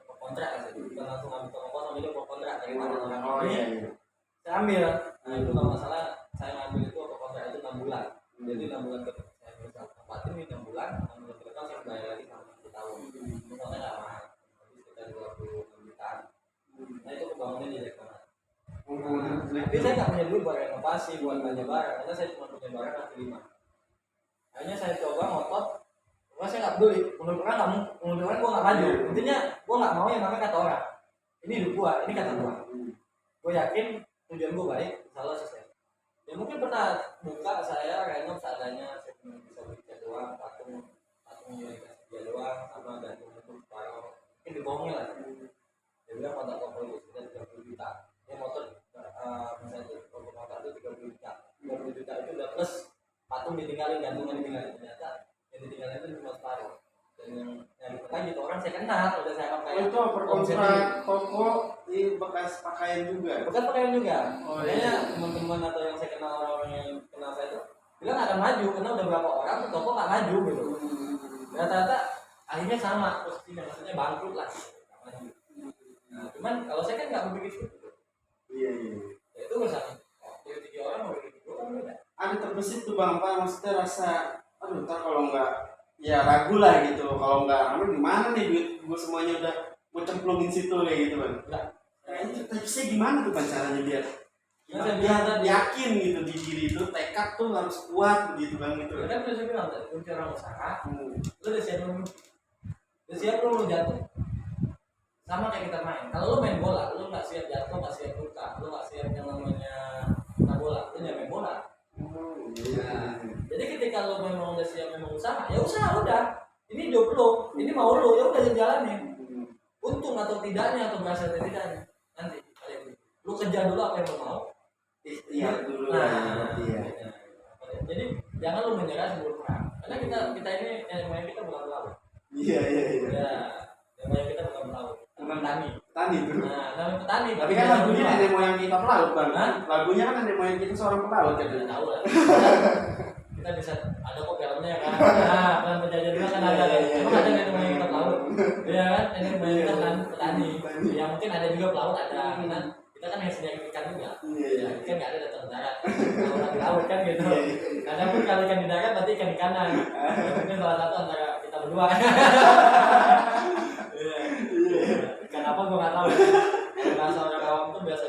kontrak aja, bukan langsung ngambil toko kosong, jadi kontrak dari mana orang ini. Saya ambil. Nah itu kalau masalah saya ngambil itu kontrak itu 6 bulan. Jadi 6 bulan ke saya bisa tempatin ini 6 bulan ke depan saya bayar lagi sama 1 tahun. Itu kontrak nggak mahal, jadi sekitar 26 jutaan. Nah itu kebangunnya di Depok. Tapi saya nggak punya duit buat renovasi, buat belanja barang, karena saya cuma punya barang kaki 5. Akhirnya saya coba ngotot, pokoknya saya nggak peduli. Menurut orang gue nggak maju. Intinya gue nggak mau yang namanya kata orang. Ini hidup gue, ini kata gue. Gue yakin tujuan gue baik, salah selesai. Ya mungkin pernah buka saya renov seadanya, saya cuma bisa beli cat doang, patung dia doang, sama gantung untuk separuh. Mungkin dibohongin lah. Dia bilang kontrak toko itu sekitar 30 juta. gantung ditinggalin ternyata yang ditinggalin itu cuma separuh. Dan yang nyari lagi itu orang saya kenal udah saya Oh, kayak itu perkontrak toko di bekas pakaian juga. bukan pakaian juga. Oh, Makanya iya. teman-teman atau yang saya kenal orang-orang yang kenal saya itu bilang akan maju karena udah berapa orang tuh toko nggak maju gitu. Rata-rata akhirnya sama posisinya, maksudnya bangkrut lah. Nggak maju. Nah, cuman kalau saya kan nggak berpikir seperti itu. Iya, iya. Ya, itu urusan tiga orang mau begitu dua kan beda. Ada terbesit tuh bang, apa maksudnya rasa, aduh ntar kalau nggak, ya ragu lah gitu. Kalau nggak, aduh gimana nih duit gue semuanya udah mau cemplungin situ kayak gitu bang. Enggak. Kayaknya tipsnya gimana tuh bang caranya biar Ya, saya bilang tadi. yakin gitu di diri itu, tekad tuh harus kuat gitu bang gitu. Ya kan udah saya bilang tadi kunci orang usaha, Hmm. lu udah siap belum? Udah siap belum lu jatuh? Sama kayak kita main. Kalau lu main bola, lu nggak siap jatuh, nggak siap luka, lu nggak siap yang namanya kena bola, lu jangan main bola. Iya. Jadi ketika lu memang udah siap memang usaha, ya usaha udah. Ini job lu, ini mau lu, ya udah jalanin. Untung atau tidaknya atau berhasil atau tidaknya nanti kalian lu kejar dulu apa yang lu mau. Ikhtiar dulu Nah, lah berarti ya. jadi jangan lu menyerah sebelum perang. Karena kita ini yang main kita bukan pelaut. Iya, iya, iya. Ya, yang main kita bukan pelaut. Bukan petani. Tani tuh. Nah, namanya petani. Tapi kan lagunya nenek moyang kita pelaut bang. Hah? Lagunya kan nenek moyang kita seorang pelaut Tidak katanya. tahu lah. Kita bisa ada kok filmnya kan. Nah, pelan penjajah juga kan ada kan. Emang ada nenek moyang kita pelaut. Iya kan, nenek moyang kita kan petani. Ya mungkin ada juga pelaut ada. Karena kita kan yang sediain ikan juga. Iya, Ya, iya. ikan nggak ada datang ke darat. Kalau di laut kan gitu. Kadang pun kalau ikan di darat berarti ikan ikanan. Ya, mungkin salah satu antara kita berdua. Iya. Ikan apa gua nggak tahu. Kalau bahasa orang awam tuh biasa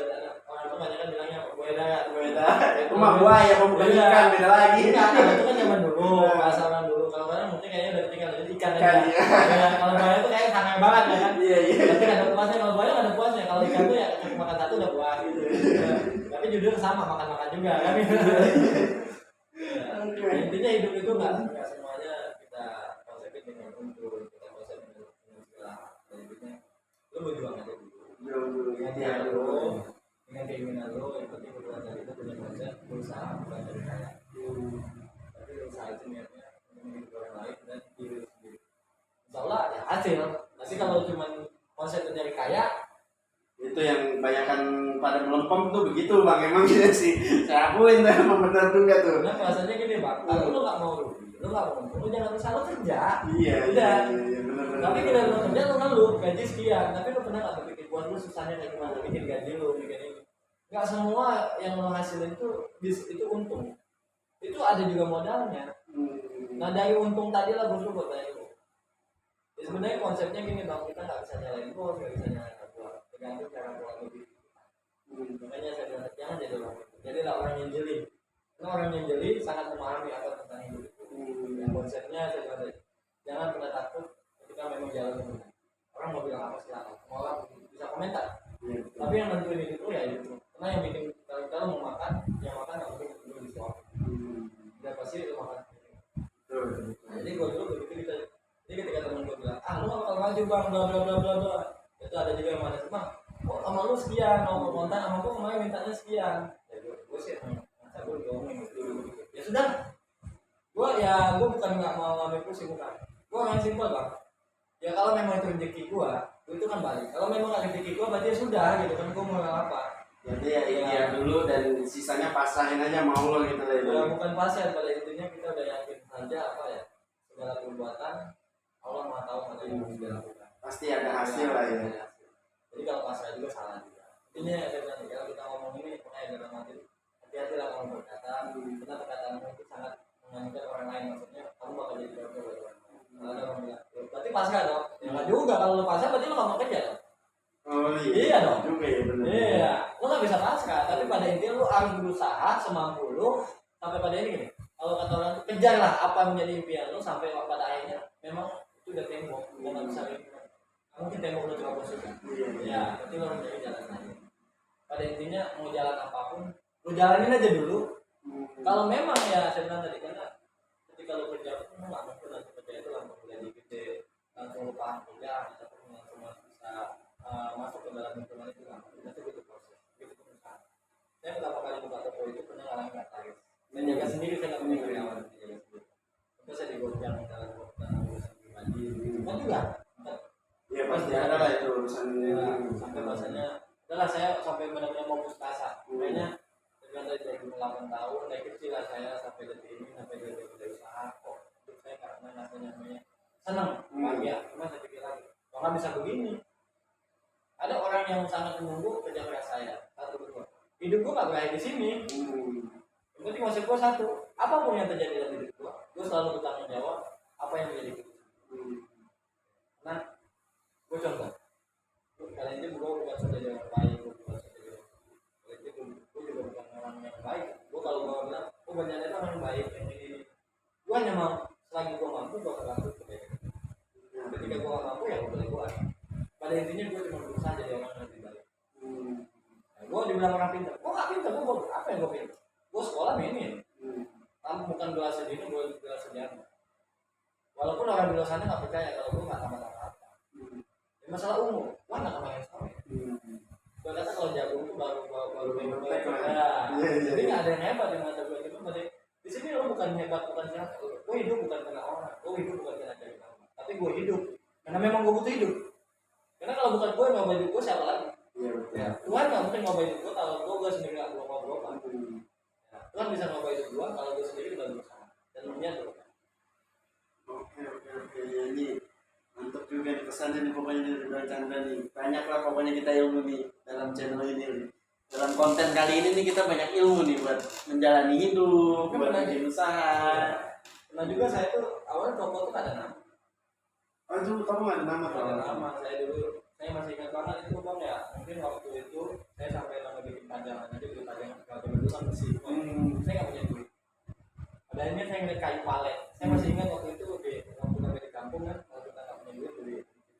orang tuh banyak kan bilangnya buaya darat. Beda. Itu mah buaya, kok bukan ikan, beda lagi. Enggak, kalau itu kan zaman dulu, bahasa orang dulu. Kalau sekarang mungkin kayaknya udah ketinggalan jadi ikan aja. Ikan, iya. Ya, kalau buaya itu kayak sangar banget ya kan. Iya, iya. Berarti nggak ada puasnya, kalau buaya nggak ada puasnya. Kalau ikan tuh ya cukup makan satu udah puas gitu. Ya. Tapi judul sama makan-makan juga kan. Ya, intinya hidup itu nggak semuanya kita konsepin dengan untung, kita konsepin dengan segala hal. Intinya lu berjuang aja dulu. Dengan Iya, niat lu, dengan keinginan lu, yang penting lu dari itu punya konsep berusaha bukan dari kaya. Tapi usaha itu niatnya untuk mendidik orang lain dan diri lu sendiri. Insya Allah ya hasil. Tapi kalau cuma konsep dari kaya, itu yang kebanyakan pada melempem tuh begitu bang, emang gitu sih. Saya akuin tuh emang benar juga tuh. nah bahasanya gini bang, kalau lu nggak mau rugi, lu nggak mau untung, lu jangan usaha, lu kerja. Iya, Udah. iya, benar-benar. Tapi kita lu kerja lu ngeluh gaji sekian, tapi lu pernah nggak berpikir buat lu susahnya kayak gimana bikin gaji lu, bikin ini? Nggak semua yang lu hasilin itu untung. Itu ada juga modalnya. Nah dari untung tadi lah bos lu buat bayar lu. Ya, sebenarnya konsepnya gini bang, kita nggak bisa nyalain bos, nggak bisa nyalain gua, tergantung cara gua lebih. Makanya saya bilang jangan jadi orang itu. Jadilah orang yang jeli. Karena orang yang jeli sangat memahami apa tentang hidup itu. Yang konsepnya saya bilang tadi, jangan pernah takut ketika memang jalan benar. Orang mau bilang apa silakan, semua orang bisa komentar. Tapi yang nentuin hidup lu ya itu. Karena yang bikin kalau mau makan, yang makan nggak mungkin dulu di suap. Dan pasti itu makan. Nah, jadi gua dulu begitu kita. Jadi ketika temen gue bilang, lu gak bakal maju bang, bla bla bla bla bla. Itu ada juga yang mana bang, kok sama lu sekian, mau konten sama gue kemarin mintanya sekian. Ya gue sih, masa gue diomongin gitu. Ya sudah, gue bukan nggak mau ngambil pusing bukan. Gue orang yang simpel bang. Ya kalau memang itu rezeki gue itu kan balik. Kalau memang nggak rezeki gue, berarti ya sudah gitu kan, gue mau apa. Jadi ya ikhtiar dulu dan sisanya pasrahin aja mau lo gitu lah. Ya bukan pasien, pada intinya kita udah yakin saja apa ya, segala perbuatan Allah Maha tahu mana yang harus dilakukan. Pasti ada hasil lah ya. Jadi kalau pasrah juga salah juga. Intinya ya saya bilang kalau kita ngomong ini pokoknya dalam hati hati-hati lah kamu berkata, karena perkataanmu itu sangat mengancam orang lain, maksudnya kamu bakal jadi contoh buat orang lain. Kalau ada orang bilang, berarti pasrah dong? Ya nggak juga, kalau lu pasrah berarti lu nggak mau kerja dong. Oh Iya dong. Juga ya benar. Iya, lu nggak bisa pasrah, tapi pada intinya lu harus berusaha semampu lu sampai pada ini gini. Kalau kata orang itu kejarlah apa yang menjadi impian lu sampai pada akhirnya memang itu udah tembok, udah nggak bisa lagi. Mungkin tembok udah terlalu positif. Ya, berarti lo harus cari jalan lain. Pada intinya mau jalan apapun, lu jalanin aja dulu. Kalau memang ya saya bilang tadi karena ketika lu kerja, lu nggak mungkin langsung kerja itu langsung gaji gede, langsung lu paham kerja, ataupun langsung bisa masuk ke dalam lingkungan itu nggak mungkin. Itu butuh proses, itu perusahaan. Saya pertama kali buka toko itu pernah ngalamin nggak taris. Saya jaga sendiri, saya nggak punya karyawan. juga jangan dalam urusan pribadi gitu kan juga. Iya pasti ada lah itu urusan Ya, sampai bahasanya udahlah saya sampai benar-benar mau putus asa. Makanya dari 2008 tahun dari kecil lah saya sampai detik ini sampai detik udah usaha kok. Terus saya karena namanya senang bahagia. Cuma saya pikir lagi kok nggak bisa begini. Ada orang yang sangat menunggu kerja keras saya. Satu kedua. Hidup gua nggak berakhir di sini. Yang penting maksud gua satu. Apapun yang terjadi dalam hidup gua selalu bertanggung jawab apa yang menjadi keputusan. Nah, gua contoh. Kalian itu gua bukan saja orang baik, gua bukan saja gua juga bukan orang yang baik. Gua kalau gua bilang, gua banyak orang yang baik yang ini. Gua hanya mau selagi gua mampu gua akan lakukan kebaikan. Ketika gua nggak mampu ya boleh gua. Pada intinya gua cuma berusaha jadi orang yang lebih baik. Nah, gua dibilang orang pintar, gua nggak pintar, gua apa yang gua pintar? Gua sekolah minim. Kamu bukan gelas sedini, gua gelas sejarah. Walaupun orang di luar sana nggak percaya kalau gua nggak tamat apa. Ya, masalah umur, gua nggak tamat sama. Gua kata kalau jagung itu baru memulai. Jadi nggak ada yang hebat yang mata gua itu. Di sini lo bukan hebat, bukan siapa. Gua hidup bukan karena orang, gua hidup bukan karena cari nama. Tapi gua hidup karena memang gua butuh hidup. Karena kalau bukan gua yang ngobain hidup gua siapa lagi? Ya, Tuhan nggak mungkin ngobain hidup gua kalau gua sendiri nggak berubah. Ya, Tuhan bisa ngobain hidup gua kalau gua sendiri nggak berusaha dan menyatu. Oke ya, ini mantap juga nih pesannya nih pokoknya nih Bang Chandra nih. Banyak lah pokoknya kita ilmu nih dalam channel ini nih. Dalam konten kali ini nih kita banyak ilmu nih buat menjalani hidup, buat bikin usaha. Nah juga saya tuh awalnya toko tuh ada nama. Oh itu kamu ada nama tuh? Ada nama. Saya masih ingat banget itu bang ya. Mungkin waktu itu saya sampai nama bikin pajangan aja bikin pajangan kalau dulu kan besi. Saya nggak punya duit. Pada akhirnya saya ngeliat kayu palet. Saya masih ingat waktu itu waktu kami di kampung kan kalau kita nggak punya duit beli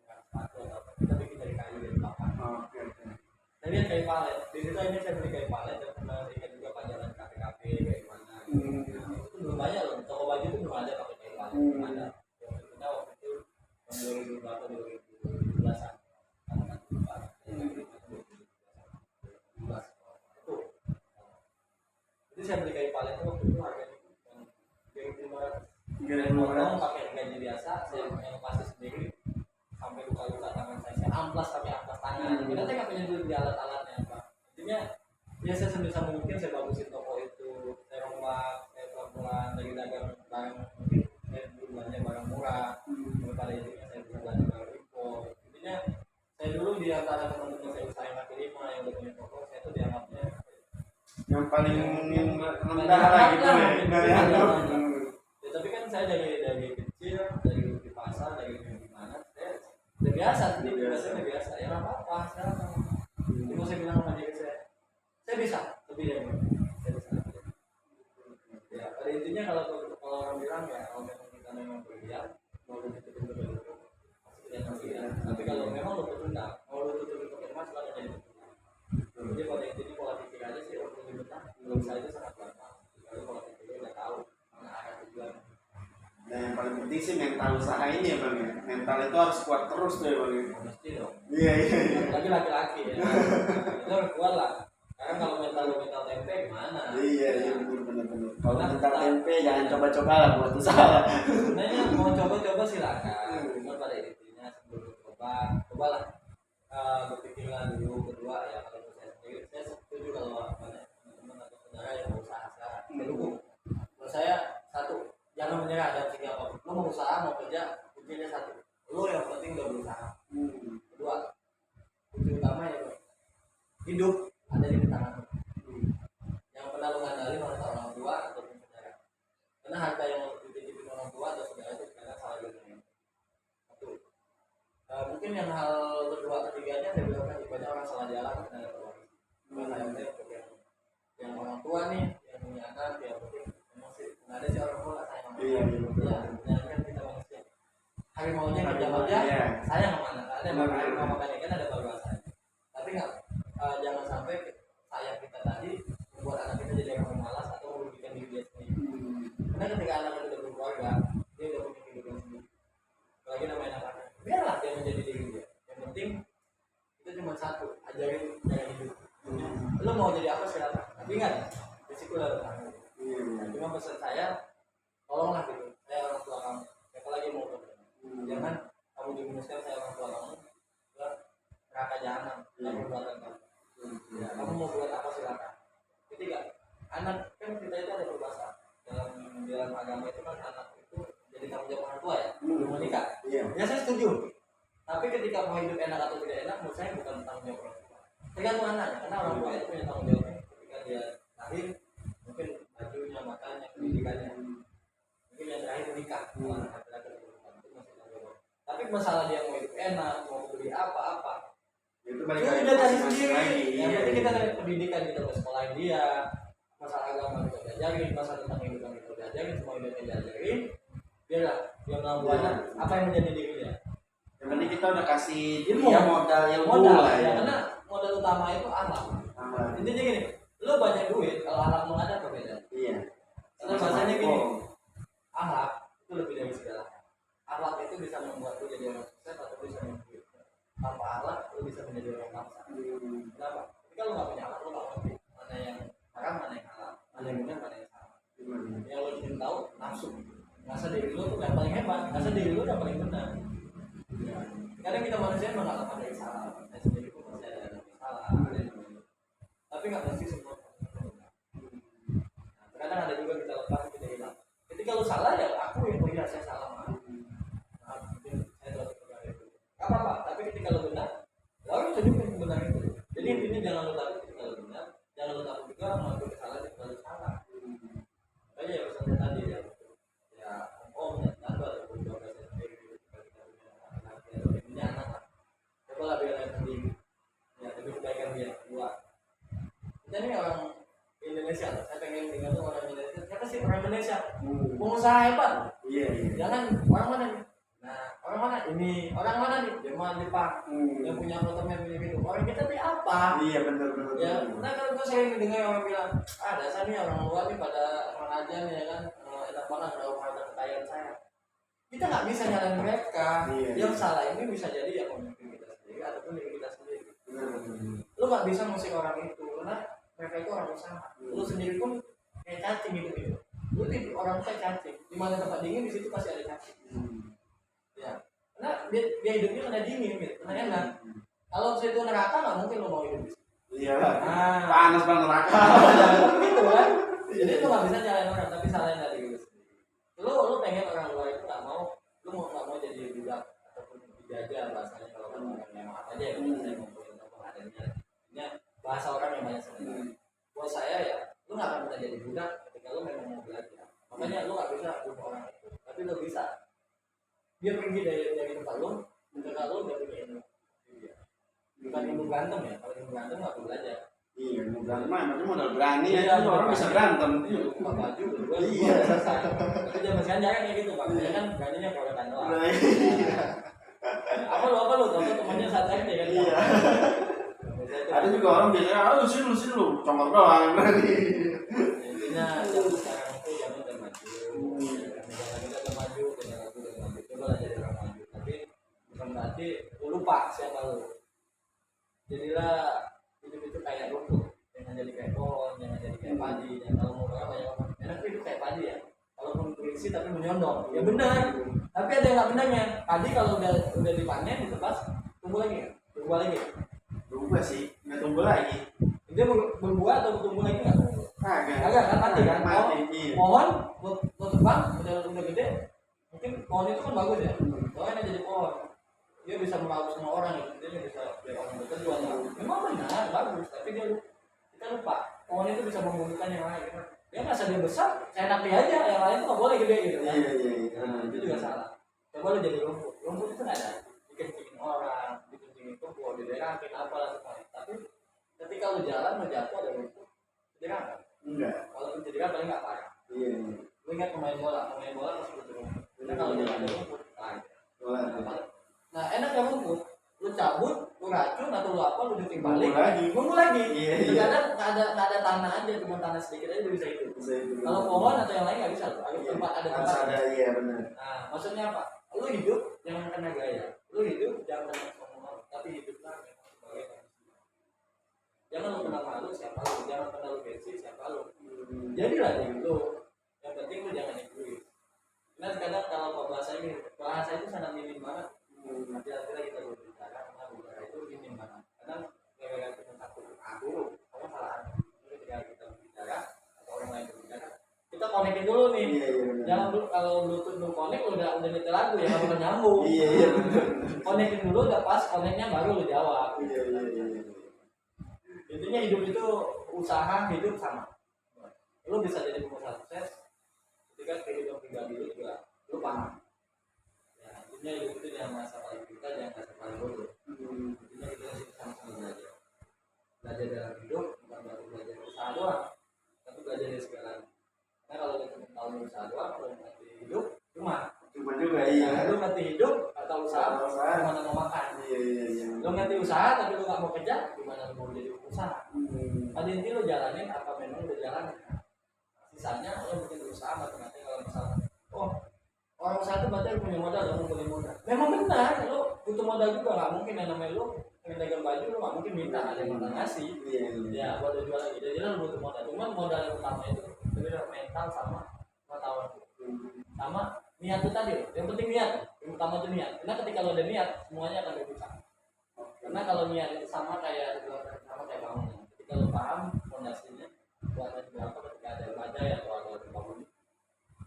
sepatu atau apa kita bikin dari kayu dari papan. Saya lihat kayu palet. Di situ akhirnya saya beli kayu palet dan pernah lihat juga pajangan kafe-kafe kayak gimana. Nah, itu belum banyak loh. Toko baju itu belum ada pakai kayu palet. Belum ada. Kita waktu itu tahun 2000 berapa 2017an. Jadi saya beli kayu palet itu waktu itu harganya yang potong pakai gaji biasa, saya yang pasti sendiri sampai luka-luka tangan saya amplas pakai amplas tangan. Kita nggak punya duit di alat-alatnya apa. Intinya ya saya sebisa mungkin saya bagusin toko itu, saya rumah, saya pelan-pelan dari dagang barang mungkin saya belanja barang murah. Pada intinya saya bisa belanja barang impor. Intinya saya dulu di antara teman-teman saya usaha kaki lima yang udah punya toko, saya tuh dianggapnya yang paling rendah lah gitu ya. Ya tapi kan saya dari kecil dari di pasar dari gimana saya udah biasa jadi biasanya biasa ya nggak apa-apa sekarang cuma saya bilang sama diri saya bisa lebih dari saya bisa ya pada intinya kalau orang bilang ya kalau memang kita memang berlian mau lu tutup itu pasti tidak tapi kalau memang lu bertunda mau lu tutup pakai emas lalu jadi jadi pada intinya pola pikir aja sih waktu lebih betah belum saya itu sangat gampang kalau pola pikirnya udah tahu mana arah tujuan. Nah yang paling penting sih mental usaha ini ya bang ya. Mental itu harus kuat terus tuh ya bang ya. Mesti dong. Iya. Lagi laki-laki ya. Itu harus kuat lah. Karena kalau mental tempe gimana? Iya benar. Kalau mental tempe jangan coba-coba lah buat usaha. Sebenarnya mau coba-coba silakan. Cuma pada intinya sebelum cobalah berpikirlah dulu kedua ya kalau saya sendiri saya setuju kalau teman-teman atau saudara yang berusaha sekarang saya dukung. Menurut saya satu jangan menyerah dan segi apapun. Lo mau usaha mau kerja kuncinya satu. Lo yang penting udah berusaha. Kedua kunci utama ya hidup ada di tangan lo. Yang pernah lo ngandalin orang tua ataupun saudara. Karena harta yang dititipin orang tua atau saudara itu sekarang salah juga. Satu. Mungkin yang hal kedua ketiganya saya bilang kan banyak orang salah jalan dan ada peluang. Saya untuk yang orang tua nih yang punya anak ya mungkin memang sih nggak ada sih orang tua saya Iya. kan kita manusia harimaunya kerja saya kemana ada harimau makan ikan ada bahasanya tapi nggak jangan sampai sayang kita tadi membuat anak kita jadi orang malas atau merugikan diri dia sendiri karena ketika anak kita udah berkeluarga dia udah punya kehidupan sendiri apalagi namanya anak biarlah dia menjadi diri dia yang penting itu cuma satu ajarin gaya hidup lo mau jadi apa silakan tapi ingat risiko dalam tanggung cuma pesan saya tolonglah gitu saya orang tua kamu jangan kamu diminuskan saya orang tua kamu ke neraka jahanam karena perbuatan kamu. Ya, kamu mau buat apa silakan. Ketiga, anak kan kita itu ada berbahasa dalam agama itu kan anak itu jadi tanggung jawab orang tua ya, belum menikah. Ya saya setuju. Tapi ketika mau hidup enak atau tidak enak, menurut saya bukan tanggung jawab orang tua. Tergantung anaknya, karena orang tua itu punya tanggung jawabnya ketika dia lahir, mungkin bajunya, makannya, pendidikannya. Mungkin yang terakhir menikah, anak laki-laki itu masih tanggung jawab. Tapi masalah dia mau hidup enak, mau beli apa-apa, Itu udah cari sendiri. Yang penting kita dari pendidikan kita ke sekolahin dia, masalah agama kita diajarin, masalah tentang kehidupan kita diajarin, semua hidupnya diajarin. Biarlah dia melakukan apa yang menjadi dirinya. Yang penting kita udah kasih Ilmu. ya modal ilmu Modal lah ya, ya. karena modal utama itu akhlak. Intinya gini, lo banyak duit, kalau akhlak lo ada apa beda? Iya. Karena bahasanya gini, akhlak itu lebih dari segala. Akhlak itu bisa membuat lo jadi orang sukses atau bisa membuat tanpa akhlak lo bisa menjadi orang bangsa. Kenapa? Ketika lo nggak punya akhlak, lo nggak ngerti mana yang haram, mana yang halal, mana yang benar, mana yang salah. Yang lo ingin tahu nafsu. Rasa diri lo tuh yang paling hebat, rasa diri lo yang paling benar. Ya. Kadang kita manusia memang nggak ada yang salah. Saya sendiri pun masih ada yang salah, ada yang benar. Tapi nggak mesti semua. Nah, terkadang ada juga kita lepas kita hilang. Ketika lo salah ya aku yang punya saya salah mah. Nah, mungkin saya tahu seperti itu. Gak apa-apa. Tapi ketika lo benar, lo harus tunjukin kebenaran itu. Jadi intinya jangan lo takut ketika lo benar, jangan lo takut juga melakukan kesalahan ketika lo salah. Makanya ya pesan saya tadi ya. Ya om dan tante atau keluarga saya sendiri ketika kita punya anak atau punya anak lah. Cobalah biar yang penting. Ya demi kebaikan dia kedua. Kita ini orang Indonesia, saya pengen dengar tuh orang Indonesia. Siapa sih orang Indonesia? Pengusaha hebat. Iya. Jangan orang mana nih? Nah, orang mana? Ini orang mana nih? Jerman, Jepang, yang punya apartemen punya gitu. Orang kita nih apa? Iya benar. Ya, nah kalau gue sering dengar orang bilang, dasarnya orang luar nih pada orang aja nih ya kan, enak banget kalau harta kekayaan saya. Kita nggak bisa nyalain mereka. Iya. Yang salah ini bisa jadi ya pemimpin kita sendiri ataupun diri kita sendiri. Lu nggak bisa musik orang itu karena mereka itu orang usaha. Lu sendiri pun kayak cacing gitu. Lu nih orang kayak cacing. Di mana tempat dingin di situ pasti ada cacing. Ya, karena dia hidupnya kena dingin gitu, kena enak. Kalau situ neraka nggak mungkin lo mau hidup di situ. Iya lah. Panas banget neraka. Gitu kan. Jadi lu nggak bisa nyalain orang, tapi salahin dari diri sendiri. Lu pengen orang luar itu nggak mau, lu nggak mau jadi budak ataupun dijajah bahasanya kalau kan orang yang maaf aja ya. Saya ngomongin apa adanya. Ini bahasa orang yang banyak sebenarnya. Buat saya ya, lu nggak akan pernah jadi budak ketika lu memang mau belajar. Makanya lu nggak bisa bunuh orang itu, tapi lu bisa. Dia pergi dari tempat lu, ketika lu udah punya ilmu. Bukan ilmu berantem ya, kalau ilmu berantem nggak perlu belajar. Iya, mau berantem aja modal berani Iya, aja tuh orang bisa berantem. Iya, buka baju berdua Iya. selesai. Tapi zaman sekarang jarang kayak gitu, Pak. Ya kan beraninya proletan doang. Nah, Apa lu tahu temannya saat SD kan? Iya. Ada juga orang biasanya, lu sini lu, congor doang berani. Intinya zaman sekarang itu zaman udah maju. Negara kita udah maju, negara aku udah maju. Coba lah jadi orang maju. Tapi bukan berarti lu lupa siapa lu. Jadilah hidup itu kayak rumput, jangan jadi kayak pohon, jangan jadi kayak padi. Yang kalau mau orang banyak orang enak hidup kayak padi ya. Kalaupun berisi tapi menyondong, ya benar. Tapi ada yang nggak benarnya. Padi kalau udah dipanen ditebas, tumbuh lagi nggak? Berbuah lagi. Berubah sih, nggak tumbuh lagi. Dia berbuah atau tumbuh lagi nggak? Agak kan mati kan? Mati. Pohon, lo tebang, udah gede. Mungkin pohon itu kan bagus ya. Pohonnya jadi pohon. Dia bisa meraup semua orang ya. Dia bisa biar orang bekerja. Memang benar, bagus. Tapi kita lupa. Pohon itu bisa mengumpulkan yang lain. Dia nggak dia besar, saya enak dia aja. Yang lain tuh nggak boleh gede gitu kan. Iya. Nah, itu juga salah. Coba lo jadi rumput. Rumput itu nggak ada. Bikin orang, bikin kebun, diderakin apalah semuanya. Tapi ketika lo jalan, lo jatuh ada rumput. Cedera Enggak. walaupun cedera paling nggak parah. Iya. Lu ingat pemain bola harus butuh rumput. Karena kalau dia ada rumput, nah enak ya rumput. Lu cabut, lu racun atau lu apa, lu diting balik, nunggu lagi. Iya. Kadang nggak ada tanah aja, cuma tanah sedikit aja bisa hidup. Kalau pohon atau yang lain nggak bisa, ada tempat Harus tempat. ada, iya benar. Nah maksudnya apa? Lu hidup jangan kena gaya, lu hidup jangan kena sombong, tapi hiduplah sebagai manusia. Jangan lu kenal malu siapa lu, jangan kenal lu gengsi siapa lu. Jadilah diri lu. Yang penting lu jangan egois. Nah kadang kalau bahasa itu sangat minim banget konekin dulu nih. Iya, iya, benar. Jangan dulu kalau Bluetooth lu connect lu udah nyetel lagu ya nggak bakal nyambung. Iya, iya, benar. Konekin dulu udah pas koneknya baru lu jawab. Iya, iya, iya. Intinya hidup itu usaha hidup sama. Lu bisa jadi pengusaha sukses ketika kehidupan pribadi lu juga lu paham. Ya, intinya hidup itu jangan merasa paling kita, jangan merasa paling bodoh. Intinya kita harus sama-sama belajar. Belajar dalam hidup bukan baru belajar usaha doang, tapi belajar dari segalanya. Karena kalau kita tahu usaha doang, kalau ngerti hidup cuma Juga iya. lu ngerti hidup atau usaha, Usaha. gimana mau makan. Iya, iya, iya. Lu ngerti usaha tapi lu gak mau kerja, gimana lu mau jadi usaha. Pada inti lu jalanin apa memang udah jalanin. Sisanya lu bikin usaha mati-mati kalau misalnya oh orang usaha itu berarti lu punya modal dan mau beli modal. Memang benar, lu butuh modal juga, gak mungkin yang namanya lu pengen dagang baju lu gak mungkin minta ada yang minta ngasih. Iya, Ya buat jual lagi, jadi lu butuh modal. Cuman modal yang utama itu sebenarnya mental sama pengetahuan sama niat itu tadi. Yang penting niat, yang utama itu niat. Karena ketika lu ada niat, semuanya akan terbuka. Karena kalau niat itu sama kayak bangunan. Ketika lu paham fondasinya buatnya berapa, ketika ada badai atau ada bangun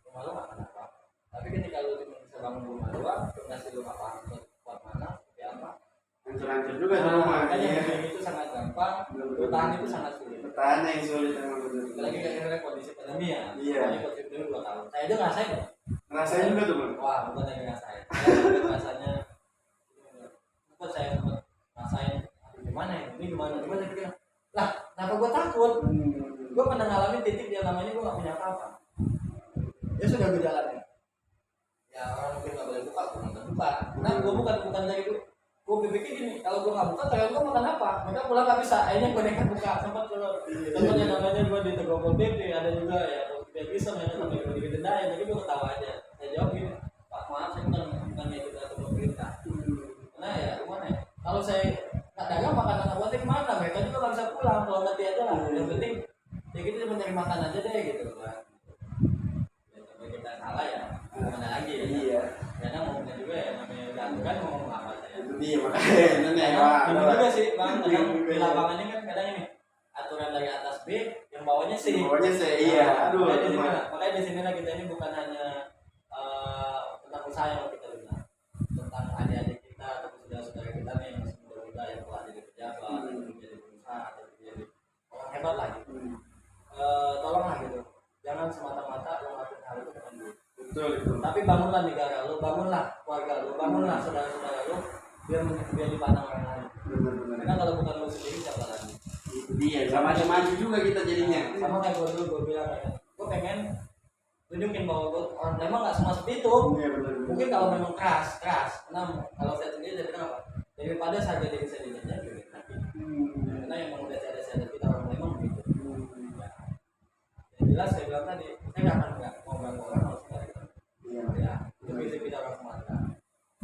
rumah lu gak akan apa. Tapi ketika lu cuma bisa bangun rumah doang, fondasi lu gak paham buat mana, seperti apa, hancur-hancur juga tuh rumah. makanya Iya. hidup itu sangat gampang, bertahan itu sangat sulit. Bertahan yang sulit emang bener. Apalagi kayak kondisi pandemi ya. Iya. Apalagi kondisi pandemi 2 tahun. Saya aja ngerasain loh. Ngerasain juga tuh, Bang. Wah, bukan lagi ngerasain. Saya rasanya bukan saya sempat ngerasain. Aduh, gimana ya? Ini gimana? Gimana saya pikir, lah, kenapa gue takut? Gue pernah ngalamin titik yang namanya gue gak punya apa-apa. Ya sudah gue jalanin. Ya orang mungkin gak boleh buka, gue nonton buka. Nah, gue bukan dari gue. Gue pikir gini, kalau gue gak buka, kalian gue makan apa? Mereka pulang gak bisa. Akhirnya gue nekat buka. Sempat yang namanya gue di Tegogol BP, ada juga ya. Tidak bisa mereka sampai gue didenda, tapi gue ketawa aja. Saya jawab gini, Pak maaf saya bukan ikut atau pemerintah. Karena ya gimana ya? Kalau saya nggak dagang makan anak buahnya kemana? Mereka juga nggak bisa pulang. Kalau nanti aja lah. Yang penting ya kita cuma cari makan aja deh gitu kan. Ya sampai kita salah ya. Gimana lagi ya? Iya. Karena ngomongnya juga ya namanya udah aturan mau ngomong apa saya. Itu dia makanya itu nih, Pak. Ini juga sih bang. Kadang Juga di ya. lapangan ini kan kadang ini aturan dari atas B, yang bawahnya C. Pokoknya saya iya. Aduh, itu mah. Makanya di sini kita ini bukan hanya tentang usaha yang kita lihat, tentang adik-adik kita atau saudara-saudara kita nih yang masih muda-muda yang telah jadi pejabat, atau menjadi pengusaha atau menjadi orang hebat lah gitu. Tolonglah gitu, jangan semata-mata lo ngelakuin hal itu dengan duit. Betul itu. Tapi bangunlah negara lo, bangunlah keluarga lo, bangunlah saudara-saudara lo, biar dipandang orang lain. Benar-benar. Karena kalau bukan lo sendiri siapa lagi? Itu dia. Sama aja maju juga kita jadinya. Sama kayak gue dulu gue bilang ya, gue pengen tunjukin bahwa gue orang memang nggak semua seperti itu. Iya benar-benar. Mungkin kalau memang keras. Karena kalau saya sendiri jadi kenapa? Daripada harga diri saya dinyanyi lebih nanti. Karena yang udah sadar kita orang memang begitu. Ya. Yang jelas saya bilang tadi, saya nggak mau ganggu orang harus cari. Iya. Ya, itu prinsip kita orang Sumatera.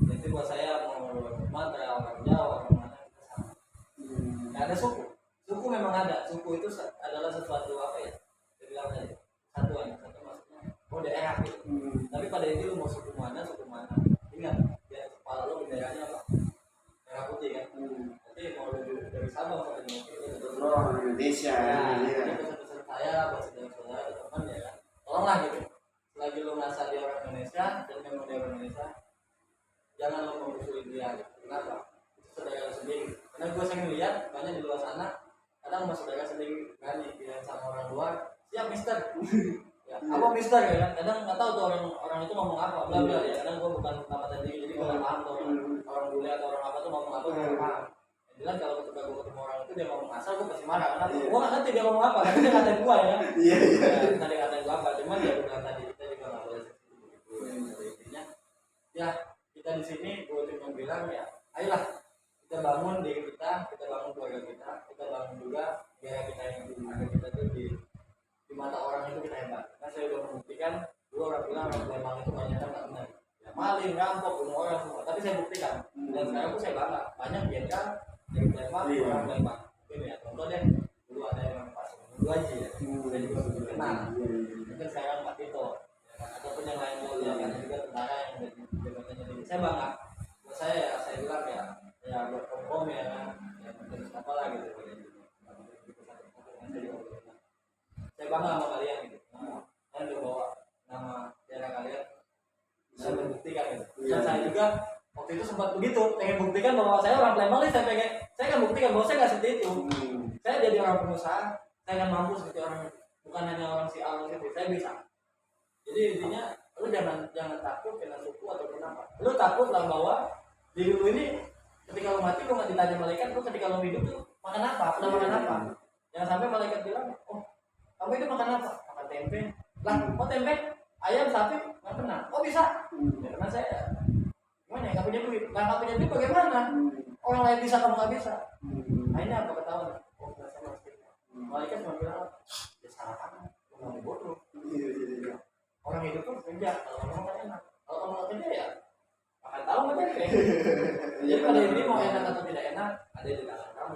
Jadi buat saya mau orang Sumatera, orang Jawa, orang mana kita sama. Nggak ada suku. Suku memang ada. Suku itu adalah sesuatu apa ya? Saya bilang tadi satuan. Satu maksudnya oh daerah gitu. Tapi pada itu lu mau suku mana, ingat ya kepala lu benderanya apa? Merah putih kan. Nanti mau lu dari Sabang sampai Merauke itu betul Orang Indonesia. ya. Iya. Ini pesan-pesan saya buat saudara-saudara teman ya kan. Tolonglah gitu. Selagi lu merasa dia orang Indonesia dan memang dia orang Indonesia, jangan lu memusuhin dia. Gitu. Kenapa? Itu saudara lu sendiri. Karena gue sering lihat banyak di luar sana, kadang sama saudara sendiri berani bilang sama orang luar, siap mister. Ya, apa mister ya kan? Kadang nggak tahu tuh orang itu ngomong apa, bla bla ya. Kadang gue bukan tamatan tinggi, jadi gue nggak paham tuh orang bule atau orang apa tuh ngomong apa, gue nggak paham. Yang jelas kalau ketika gue ketemu orang itu dia ngomong asal, gue pasti marah karena gue nggak ngerti dia ngomong apa, tapi dia ngatain gue ya. Iya iya. Ya, tadi ngatain gue apa, cuman dia bilang tadi kita juga nggak boleh seperti itu. Jadi intinya, ya kita di sini gue cuma bilang ya, ayolah kita bangun diri kita bangun keluarga kita bangun juga biar kita yang ada kita tuh di mata orang itu kita hebat. Karena saya udah membuktikan dulu orang bilang orang Lembang itu banyak kan nggak benar. Ya maling, rampok, bunuh orang semua. Tapi saya buktikan dan sekarang pun saya bangga banyak jenderal dari Lembang orang Lembang. Ini ya contoh deh dulu ada yang Pak dulu aja ya. Saya juga belum kenal. Mungkin sekarang Pak Tito ataupun yang lain ya kan juga tentara yang jabatannya tinggi. Saya bangga. Buat saya bilang ya buat kom ya kan ya mungkin apa lah gitu saya bangga sama kalian gitu kalian udah bawa juga waktu itu sempat begitu, pengen buktikan bahwa saya orang Palembang nih, saya kan buktikan bahwa saya nggak seperti itu. Saya jadi orang pengusaha, saya kan mampu seperti orang, bukan hanya orang si A, saya bisa. Jadi intinya lu jangan takut kena suku atau kenapa. Lu takut lah bahwa diri lu ini ketika lu mati lu nggak ditanya malaikat, lu ketika lu hidup tuh makan apa, udah makan apa. Jangan sampai malaikat bilang, oh kamu itu makan apa? Makan tempe. Lah, kok tempe? Ayam, sapi, nggak pernah. Oh bisa? Ya karena saya gimana ya, nggak punya duit. Nah, nggak punya duit bagaimana? Orang lain bisa, kamu nggak bisa. Akhirnya apa ketahuan? Oh, nggak sama sekali. Malaikat cuma bilang, ya salah kamu, lu nggak bodoh. Orang hidup tuh kerja, kalau kamu makan enak. Kalau kamu nggak kerja ya, makan tahu nggak tempe. Jadi pada ini mau enak atau tidak enak, ada di tangan kamu.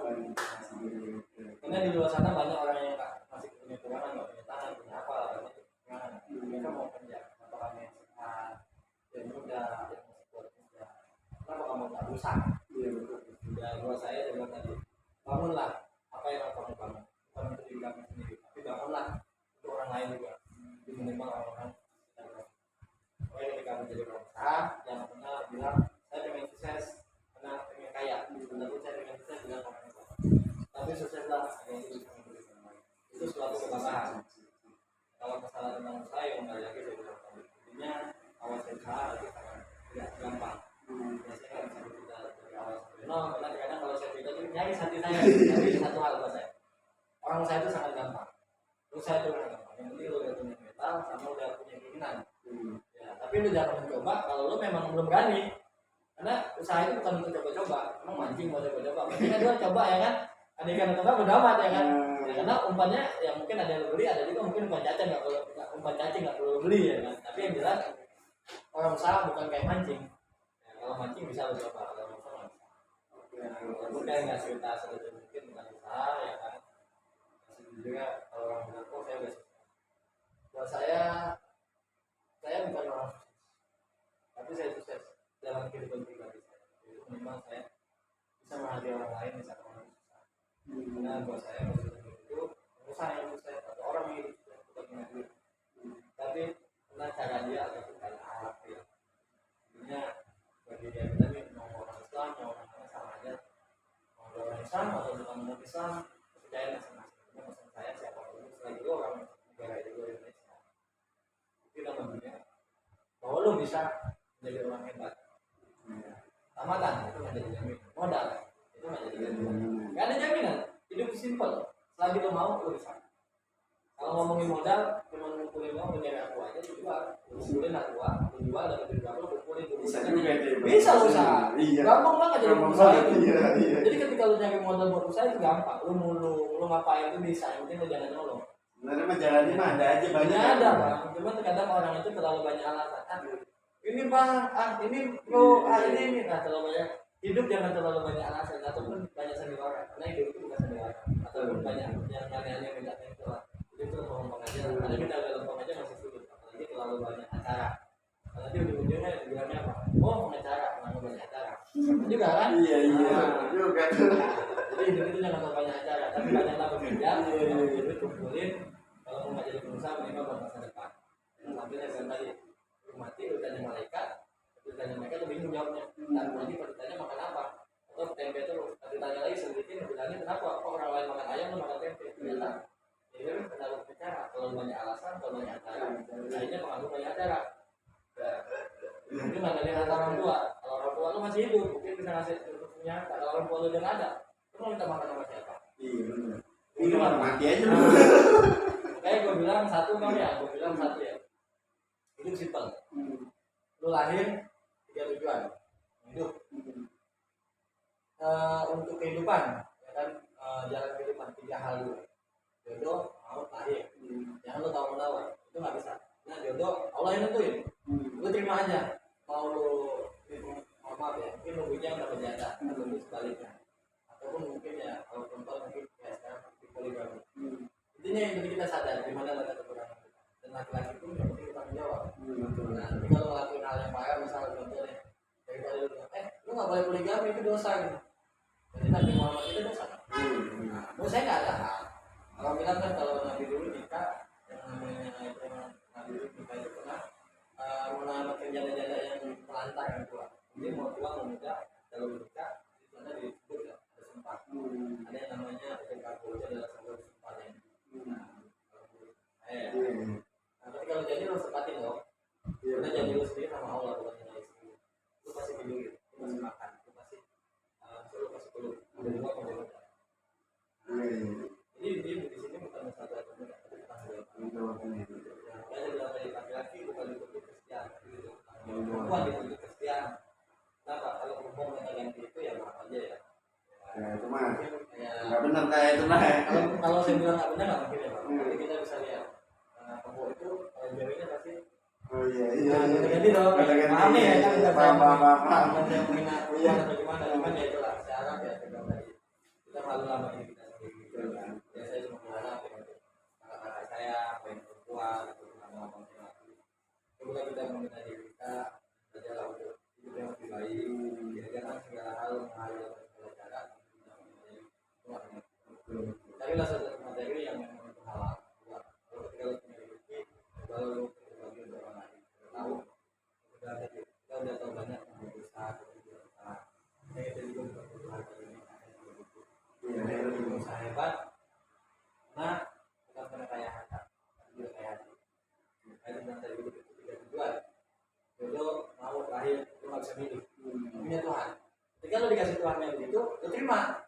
Karena di luar sana banyak orang yang masih punya keuangan, nggak punya tangan, punya apa, mereka mau kerja, apakah kamu yang sehat, yang muda, yang masih kuat kerja, kenapa kamu nggak rusak? Ya buat saya juga tadi, bangunlah apa yang kamu bangun, bukan untuk diri kamu sendiri, tapi bangunlah untuk orang lain juga, untuk menimbang orang-orang. Pokoknya ketika kamu jadi orang usaha, jangan pernah bilang saya pengen sukses, karena pengen kaya, tapi saya pengen sukses dengan orang lain. Tapi sukseslah yang itu bisa memberikan lain. Itu suatu kebanggaan. Kalau masalah tentang usaha yang kembali lagi saya bilang tadi, intinya awal usaha itu sangat tidak gampang. Biasanya kan bisa kita dari awal sampai nol. Karena kadang kalau saya cerita itu nyari hati saya, tapi satu hal buat saya. Orang usaha itu sangat gampang. Usaha itu sangat gampang. Yang penting lu udah punya mental sama udah punya keinginan. Ya, tapi lu jangan mencoba kalau lu memang belum berani. Karena usaha itu bukan untuk coba-coba. Emang mancing mau coba-coba. Maksudnya dia coba ya kan. Andai kan coba bodo amat ya kan. Ya, karena umpannya ya mungkin ada yang beli, ada juga mungkin umpan cacing nggak perlu beli ya kan. Tapi yang jelas orang usaha bukan kayak mancing. Ya, kalau mancing bisa lu coba, kalau usaha nggak bisa. Walaupun kayak nggak cerita sedikit mungkin bukan usaha ya kan. Masih juga kalau orang bilang kok saya udah sukses. Buat saya bukan orang sukses, tapi saya sukses dalam kehidupan pribadi saya. Itu memang saya bisa menghargai orang lain di saat orang susah. Karena buat saya itu pengusaha yang sukses atau orang yang hidup sukses bukan punya duit, tapi karena cara dia ataupun cara alat dia. Intinya bagi dia kita nih mau orang Islam mau orang mana sama aja, mau orang Islam atau bukan orang Islam percaya masing-masing. Cuma pesan saya siapapun selagi itu orang negara itu Indonesia, kita mempunyai bahwa lo bisa menjadi orang hebat. Tamatan itu nggak jadi jamin, modal itu nggak jadi jaminan, nggak ada jaminan. Hidup simple, selagi lo mau lo bisa. Kalau ngomongin modal cuma ngumpulin uang punya aku aja dijual, kumpulin aqua dijual dapat duit berapa lo kumpulin bisa usaha. Gampang banget jadi pengusaha itu. Jadi ketika lo nyari modal buat usaha itu gampang, lo ngapain itu bisa, yang penting lo jangan nyolong. Sebenarnya mah jalannya mah ada aja banyak. Ada bang, cuma terkadang orang itu terlalu banyak alasan. Ini bang, ini bro, ini, nah terlalu banyak. Hidup jangan terlalu banyak alasan ataupun banyak sandiwara, karena hidup itu bukan sandiwara ataupun banyak yang aneh-aneh minta itulah. Itu ngomong aja, karena kita udah lempeng aja masih sulit, apalagi terlalu banyak acara. Nanti ujung-ujungnya bilangnya apa? Oh pengacara, karena banyak acara. Juga kan? Iya juga tuh. Jadi hidup itu jangan terlalu banyak acara, tapi banyaklah bekerja, hidup kumpulin. Kalau mau nggak jadi pengusaha, minimal buat masa depan. Sampai saya tadi mati, lu tanya malaikat, lu bingung jawabnya. Dan lagi kalau ditanya makan apa, atau tempe itu ditanya lagi sedikit, bilangnya kenapa? Kok orang lain makan ayam, lu makan tempe? Ternyata, ini kan terlalu bicara, terlalu banyak alasan, terlalu banyak acara, akhirnya mengaku banyak acara. Mungkin nggak ada orang tua. Kalau orang tua lu masih hidup, mungkin bisa ngasih punya. Kalau orang tua lu udah nggak ada, lu mau minta makan sama siapa? Iya benar. Ini mah mati aja lu. Kayak gue bilang satu ya. Hidup simpel. Lu lahir 3 tujuan hidup. Untuk kehidupan, ya kan, jalan kehidupan 3 hal dulu. Jodoh, maut, lahir. Jangan lu tahu menawar, itu nggak bisa. Nah jodoh Allah yang nentuin. Lu terima aja. Mau lu maaf ya, mungkin nunggunya udah berjanda atau sebaliknya. Ataupun mungkin ya kalau perempuan mungkin ya sekarang di poligami. Intinya yang penting kita sadar di mana letak kekurangan kita. Dan laki-laki pun yang penting kita menjawab. Nah, tapi kalau ngelakuin hal yang parah, misalnya contohnya daripada lu nggak boleh poligami itu dosa gitu. Jadi Nabi Muhammad itu dosa. Nah, menurut saya nggak ada hal. Kalau bilang kan kalau Nabi dulu nikah yang namanya Nabi dulu nikah itu pernah menamatkan janda-janda yang melantar yang tua. ya. Iya. Nah, tapi kalau jadi lo sepatin dong. Iya. Udah jadi lo sendiri sama Allah, bukan sama istri. Lu pasti tidur, lu pasti makan, lu pasti lu pasti perlu ada dua komponen. Iya. Jadi di sini bukan satu atau dua, tapi tanggung jawab. Ya, saya bilang tadi laki-laki bukan dituntut Kristen, gitu. Perempuan dituntut Kristen. Kenapa? Kalau perempuan minta ganti itu ya maaf aja ya. Ya, itu mah Ya, nggak benar kayak itu lah. kalau saya bilang nggak benar nggak mungkin ya Pak. Tapi kita bisa lihat perempuan itu jawabnya pasti. Oh iya iya. Nah, ganti dong. Paham nih ya kan kita paham. Yang menghina perempuan atau gimana? Cuman ya itulah sekarang ya kita tadi kita malu lama ini kita sendiri. Ya saya cuma berharap ya kakak saya, main perempuan atau ngomong lagi. Semoga kita mengenal diri kita adalah untuk hidup yang lebih baik. Ya jangan segala hal mengalir segala cara. Carilah satu materi yang memang itu halal. Kalau ketika lo punya rezeki, baru lo berbagi untuk orang lain. Tahu? Kita udah tahu banyak tentang usaha, usaha. Yang itu juga bukan kebutuhan kali ini. Yang itu juga usaha hebat. Nah, bukan karena kaya harta, tapi juga kaya hati. Kaya tentang tadi itu tiga tujuan. Jodoh mau lahir, lo nggak bisa milih. Punya Tuhan. Ketika lo dikasih Tuhan yang begitu, lo terima.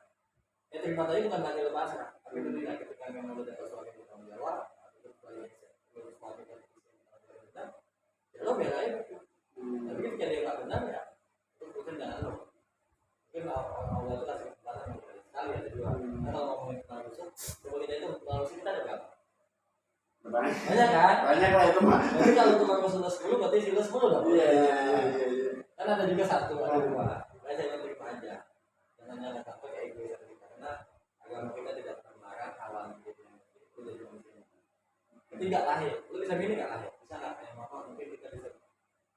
Ya terima tadi bukan berarti lo pasrah, tapi ketika ketika memang lo dapat sesuatu yang bertanggung jawab, atau sesuatu yang benar, ya lo belain itu. Tapi ketika dia nggak benar ya, itu bukan dengan lo. Mungkin Allah itu kasih kesempatan yang berbeda sekali ada dua. Karena kalau ngomongin tentang rusuk, coba kita itu tentang rusuk kita ada berapa? Banyak kan? Banyak lah itu mah. Berarti kalau tukang rusuk 10, berarti sila 10 dong. Iya. Kan ada juga satu, ada dua. Saya jangan terima aja. Jangan sampai kayak egois kita. Karena agama kita tidak pernah melarang halal gitu. Itu dari manusia. Tapi nggak lahir. Lu bisa milih nggak lahir? Bisa nggak? Kayak mama mungkin kita bisa.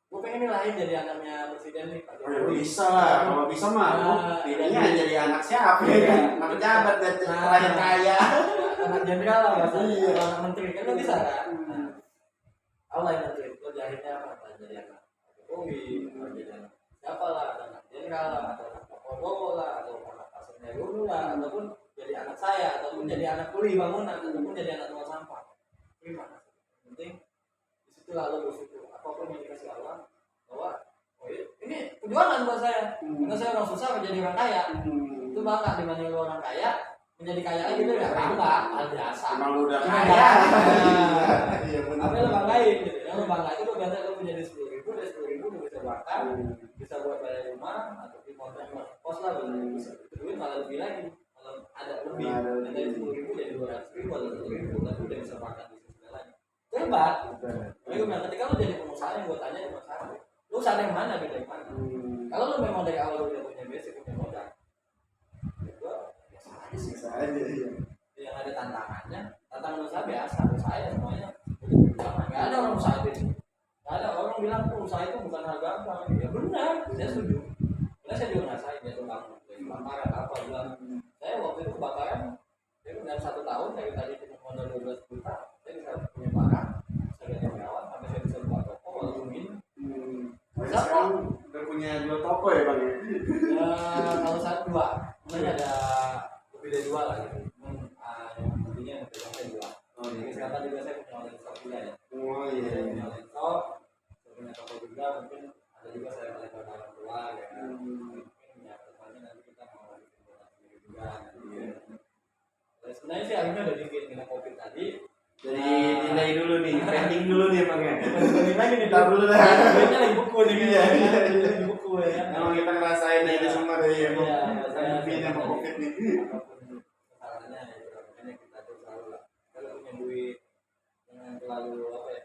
Gue pengen nih lahir jadi anaknya presiden nih Pak Jokowi. Bisa lah, kalau bisa mah. Pilihnya jadi anak siapa ya kan? Anak pejabat dan terakhir kaya. Anak jenderal lah bahasa. Iya. Anak menteri kan lo bisa kan? Allah yang nanti lo lahirnya apa? Jadi anak Jokowi, jadi anak siapa lah? Anak jenderal lah, atau anak Pak Prabowo lah, atau anak Pak Sandiaga lah, ataupun jadi anak saya, ataupun jadi anak kuli bangunan, ataupun jadi anak tukang sampah. Terima kasih. Penting disitu lalu bersyukur apapun yang dikasih Allah bahwa oh ini perjuangan buat saya. Karena saya orang susah menjadi orang kaya. Itu bangga dibanding lu orang kaya menjadi kaya lagi itu nggak bangga, hal biasa. Emang lu udah Cuma kaya. Iya benar. Tapi lu banggain gitu. Yang lu bangga itu lu biasa lu menjadi 10.000, dari 10.000 lu bisa makan, bisa buat bayar rumah atau di kontrak kos lah bisa. Itu duit malah lebih lagi. Kalau ada lebih dari 10.000 jadi 200.000 atau 100.000 tapi udah bisa makan di segalanya. Itu hebat. Tapi gue bilang ketika lu jadi pengusaha yang gue tanya cuma satu, lu usaha yang mana gitu yang mana? Kalau lu memang dari awal udah punya basic, punya modal, gue biasa aja sih. Bisa aja iya. Yang ada tantangan usaha biasa, usaha ya semuanya nggak ada orang usaha itu, nggak ada orang bilang tuh usaha itu bukan hal gampang. Ya benar, saya setuju. Karena saya juga ngerasain ya tuh kebakaran apa bilang, saya waktu itu kebakaran, saya dalam 1 tahun dari tadi cuma modal 12 juta, saya bisa punya barang, saya ganti karyawan, sampai saya bisa buka toko walaupun ini. Sekarang udah punya 2 toko ya bang? Ya kalau saat 2, sebenarnya ada lebih dari 2 lah gitu. Yang intinya yang saya 2. Jadi sekarang juga saya punya online shop juga ya. Oh Saya iya. punya online shop, saya punya toko juga, mungkin ada juga saya melakukan orang tua ya. Mungkin ya kedepannya nanti kita mau bikin produk sendiri juga nanti. Sebenarnya sih akhirnya udah bikin kena covid tadi. Jadi nilai dulu nih, pending dulu nih bang ya. Pending lagi nih, Tar dulu dah. Duitnya lagi buku nih. Iya, iya. Lagi buku ya kan. Emang kita ngerasain ini semua dari yang Iya, pandemi sama covid nih. apapun kesalahannya ya makanya kita tuh selalu lah kalau punya duit jangan terlalu apa ya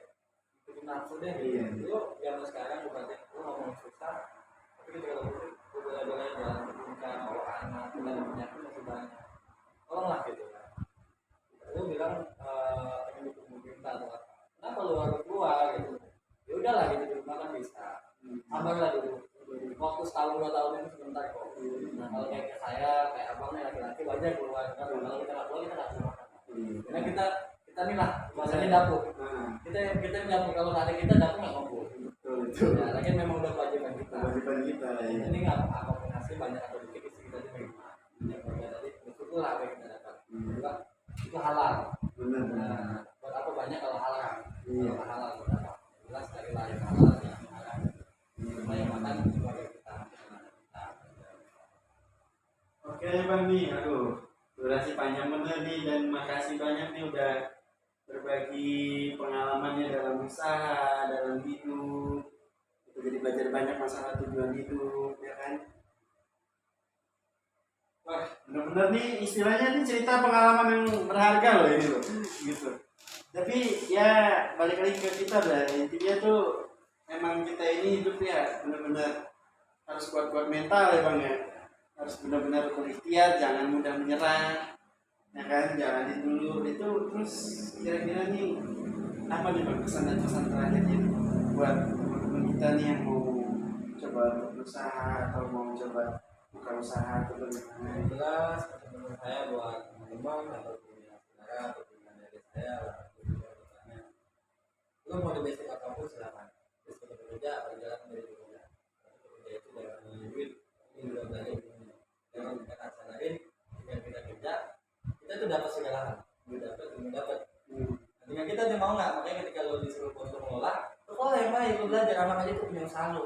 ikutin nafsu deh Iya. lu zaman sekarang bukan lu ngomong susah tapi ketika lu boleh-boleh jalan terbuka bawa anak kita ada penyakit masih banyak tolonglah gitu ya lu bilang ingin dukung pemerintah atau apa kenapa lu harus keluar gitu ya udahlah gitu di rumah kan bisa sabarlah dulu waktu setahun 2 tahun itu sebentar kok. Nah kalau kayak saya, kayak abangnya laki-laki wajar keluar kan. Kalau kita nggak keluar kita nggak bisa makan. Karena kita nih lah bahasanya dapur. Kita ini dapur kalau nggak ada kita dapur nggak ngumpul. Betul. Ya, lagi memang udah kewajiban kita. Kewajiban kita ya. Ini nggak apapun hasil banyak atau dikit istri kita aja menerima. Yang berbeda tadi bersyukurlah apa yang kita dapat. Juga itu halal. Benar. Nah buat apa banyak kalau halal. Iya. Kalau halal berapa? Jelas dari lain halal ya halal. Supaya makan keluarga kita. Oke Bang nih, aduh durasi panjang bener nih dan makasih banyak nih udah berbagi pengalamannya dalam usaha, dalam hidup. Itu jadi belajar banyak masalah tujuan hidup, ya kan? Wah, bener-bener nih istilahnya nih cerita pengalaman yang berharga loh ini loh, gitu. Tapi ya balik lagi ke kita lah, intinya tuh emang kita ini hidup ya bener-bener harus kuat-kuat mental ya Bang ya. Harus benar-benar berikhtiar, jangan mudah menyerah, ya kan? Jalanin dulu itu. Terus kira-kira nih apa nih Bang pesan dan pesan terakhirnya buat teman-teman kita nih yang mau coba berusaha atau mau coba buka usaha atau bagaimana? Yang jelas menurut saya buat teman-teman atau punya saudara atau punya dari saya lu mau di basic apapun silakan. Terus kita bekerja berjalan dari bekerja. Bekerja itu jangan duit, ini juga belajar ilmu. Jangan kita sadarin ketika kita kerja kita tuh dapat segala hal. Ilmu dapat. Ketika kita dia mau nggak, makanya ketika lo disuruh bos lo ngelola, lo kelola yang baik, lo belajar anak aja itu punya usaha lo.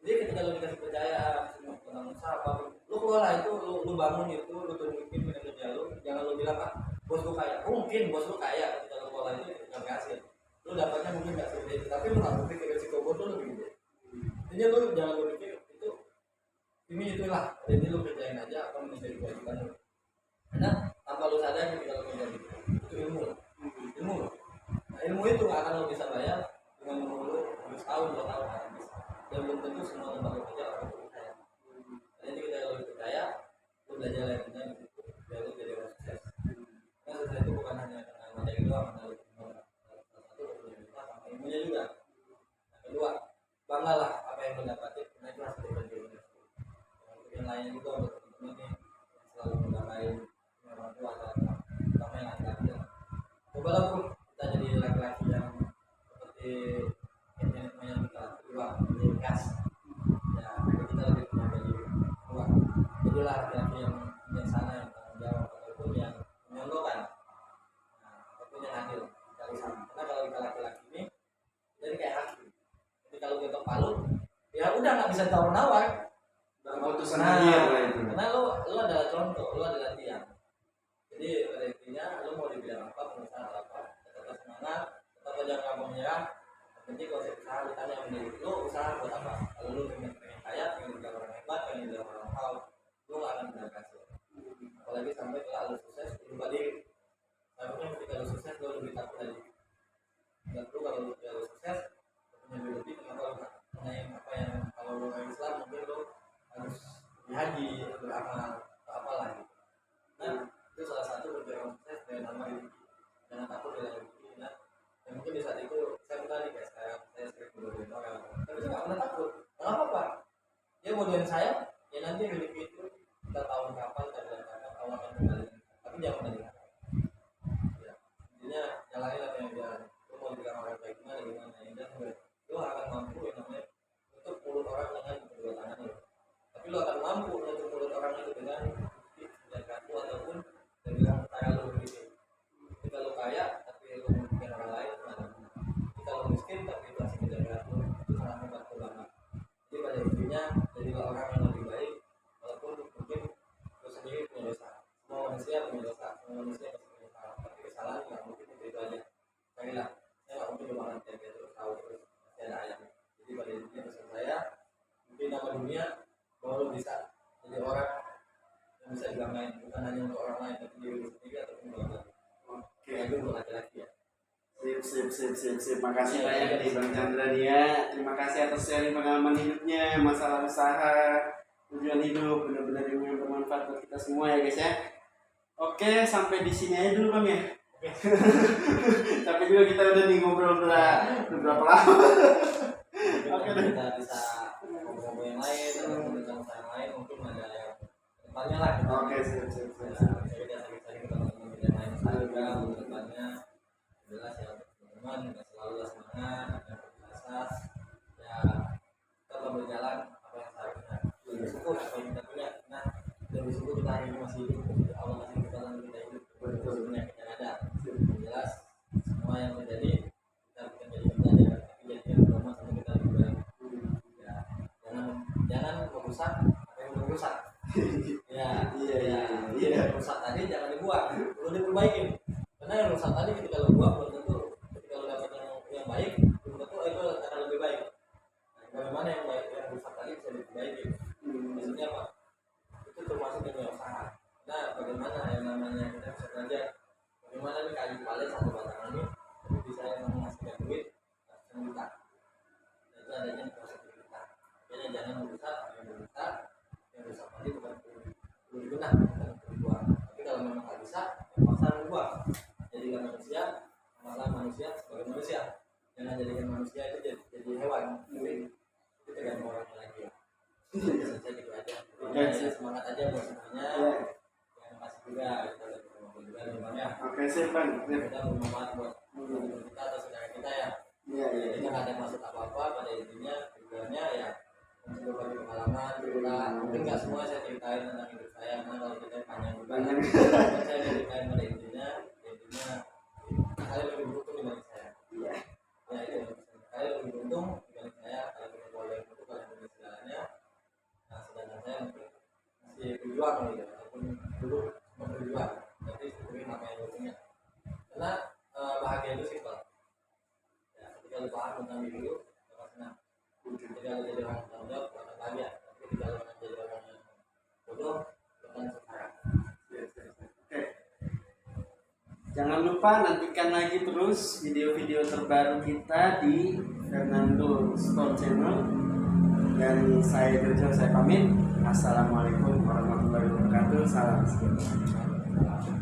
Jadi ketika lo dikasih percaya semua tentang usaha apa, lo kelola itu, lo bangun itu, lo tunjukin dengan kerja lo. Jangan lo bilang ah, bos lo kaya. Mungkin bos lo kaya ketika lo kelola itu ketika berhasil. Lo dapatnya mungkin nggak segede itu, tapi lo nggak berpikir resiko bos lo lebih gede. Jadi lo jangan lo pikir itu ini itulah, jadi lo kerjain aja apa yang menjadi kewajiban lo. Karena tanpa lo sadar ketika lo kerja itu ilmu, ilmu. Nah, ilmu itu nggak akan lo bisa bayar dengan ilmu lo harus tahu 2 tahun akan bisa. Dan belum tentu semua tempat lo kerja orang itu percaya. Jadi kita kalau percaya, lo belajar yang benar itu biar lo jadi orang sukses. Karena sukses itu bukan hanya karena materi doang, karena satu sama ilmunya juga. Yang kedua, banggalah apa yang lo dapatin, karena itu hasil kerja lo. Untuk yang lainnya juga untuk teman-teman nih yang selalu membanggain orang tua atau terutama yang laki-laki. Cobalah bro, kita jadi laki-laki yang seperti yang kita keluar dari gas. Ya, kita lebih punya baju keluar. Jadilah laki-laki yang bijaksana, yang tanggung jawab ataupun yang menyontohkan. Nah, ataupun yang adil cari sama. Karena kalau kita laki-laki ini jadi kayak hakim. Jadi kalau kita palu, ya udah nggak bisa tawar-nawar. Keputusan Nah, akhir lah itu. karena lo adalah contoh, lo adalah tiang. Jadi pada intinya lo mau dibilang apa, pengusaha atau apa, tetap semangat, tetap jangan menyerah. Nanti kalau saya usaha ditanya menjadi lo usaha buat apa? Kalau lo pengen kaya, pengen jadi orang hebat, pengen jadi orang tahu, lo nggak akan bisa berhasil. Apalagi sampai kalau lo sukses, lupa diri. Seharusnya ketika lo sukses lo lebih takut lagi. Dan lo kalau lo sukses, lo punya lebih, kenapa lo nggak mengenai apa yang kalau lo orang Islam mungkin lo harus berhaji, beramal, atau apalah gitu. Nah, itu salah satu bentuk orang sukses dengan nama rezeki. Jangan takut dengan rezeki. Nah, dan mungkin di saat itu saya pernah nih guys, saya sering bodohin orang, tapi saya nggak pernah takut. Nggak apa-apa. Dia bodohin saya, ya nanti rezeki itu kita tahu kapan, kita bilang kapan, Allah akan kembali. Tapi jangan dari ya. Intinya jalanin apa yang dia. Lu mau bilang orang kayak gimana, ya dan lu akan mampu yang namanya untuk mulut orang dengan kedua tangan lo. Tapi lu akan mampu untuk mulut orang itu dengan dan kaku ataupun dengan cara lu berpikir. Jadi kalau kaya tapi lu merugikan orang lain, jadi kalau miskin tapi itu masih menjaga lu, itu sangat hebat ulama. Jadi pada intinya jadilah orang yang lebih baik, walaupun mungkin lu sendiri punya dosa. Semua manusia punya dosa, semua manusia pasti punya salah. Tapi kesalahan nggak mungkin itu aja. Carilah, saya nggak mungkin makan tempe terus tahu terus masih ada ayam. Jadi pada intinya pesan saya, mungkin nama dunia bahwa lu bisa jadi orang yang bisa dibanggain, bukan hanya untuk orang lain tapi diri lu sendiri ataupun untuk orang lain. Oke. Itu untuk laki-laki ya. Sip. Makasih banyak nih Bang Chandra nih ya. Terima kasih atas sharing pengalaman hidupnya, masalah usaha, tujuan hidup, benar-benar ilmu yang bermanfaat buat kita semua ya guys ya. Oke, sampai di sini aja dulu Bang ya. Oke. Tapi juga kita udah nih ngobrol berapa lama. Oke deh. Kita bisa ngobrol yang lain ataupun tentang usaha yang lain mungkin ada yang depannya lah. Oke, sip. Saya kita sering-sering ketemu yang lain juga untuk depannya. Jelas ya teman-teman kita selalu semangat dan berprestasi ya kita berjalan apa yang seharusnya bersyukur apa yang kita punya. Nah dan bersyukur kita hari ini masih hidup, Allah masih kita lalu kita hidup, betul penyakit yang ada. Jelas semua yang terjadi baik belum tentu itu akan lebih baik. Nah, bagaimana yang baik yang rusak tadi bisa diperbaiki. Maksudnya apa? Itu termasuk dunia usaha. Nah, bagaimana yang namanya kita bisa belajar bagaimana nih kayu palet satu batang ini itu bisa yang menghasilkan duit ratusan juta. Nah, itu adanya di proses kita. Jadi jangan merusak yang rusak tadi bukan perlu digunakan, bukan perlu dibuang. Tapi kalau memang nggak bisa, ya paksa dibuang. Jadikan manusia, masalah manusia sebagai manusia. Jangan jadikan manusia itu jadi hewan. Tapi itu tergantung orangnya lagi ya. Bisa saja gitu aja. Ya, semangat aja buat semuanya. Terima kasih juga kita udah ketemu juga teman-teman ya. Oke, sip Bang. Kita bermanfaat buat kita atau saudara kita ya. Jadi nggak ada maksud apa-apa pada intinya tujuannya ya untuk berbagi pengalaman cerita. Mungkin nggak semua saya ceritain tentang hidup saya karena kalau kita panjang juga. Saya ceritain pada intinya kalian lebih beruntung dibanding saya. Ya itu kalian lebih beruntung dibanding saya. Kalian punya pola yang betul, kalian punya segalanya. Nah, sedangkan saya mungkin masih berjuang gitu ataupun dulu cuma berjuang. Tapi sebenarnya apa yang gue punya. Karena bahagia itu simpel. Ya, ketika lu paham tentang diri lu, bakal senang. Ketika lu jadi orang tanggung jawab, bakal bahagia. Tapi ketika lu jadi orang yang bodoh, bakal sengsara. Jangan lupa nantikan lagi terus video-video terbaru kita di Fernando Store Channel. Dan saya Jojo, saya pamit. Assalamualaikum warahmatullahi wabarakatuh. Salam sejahtera.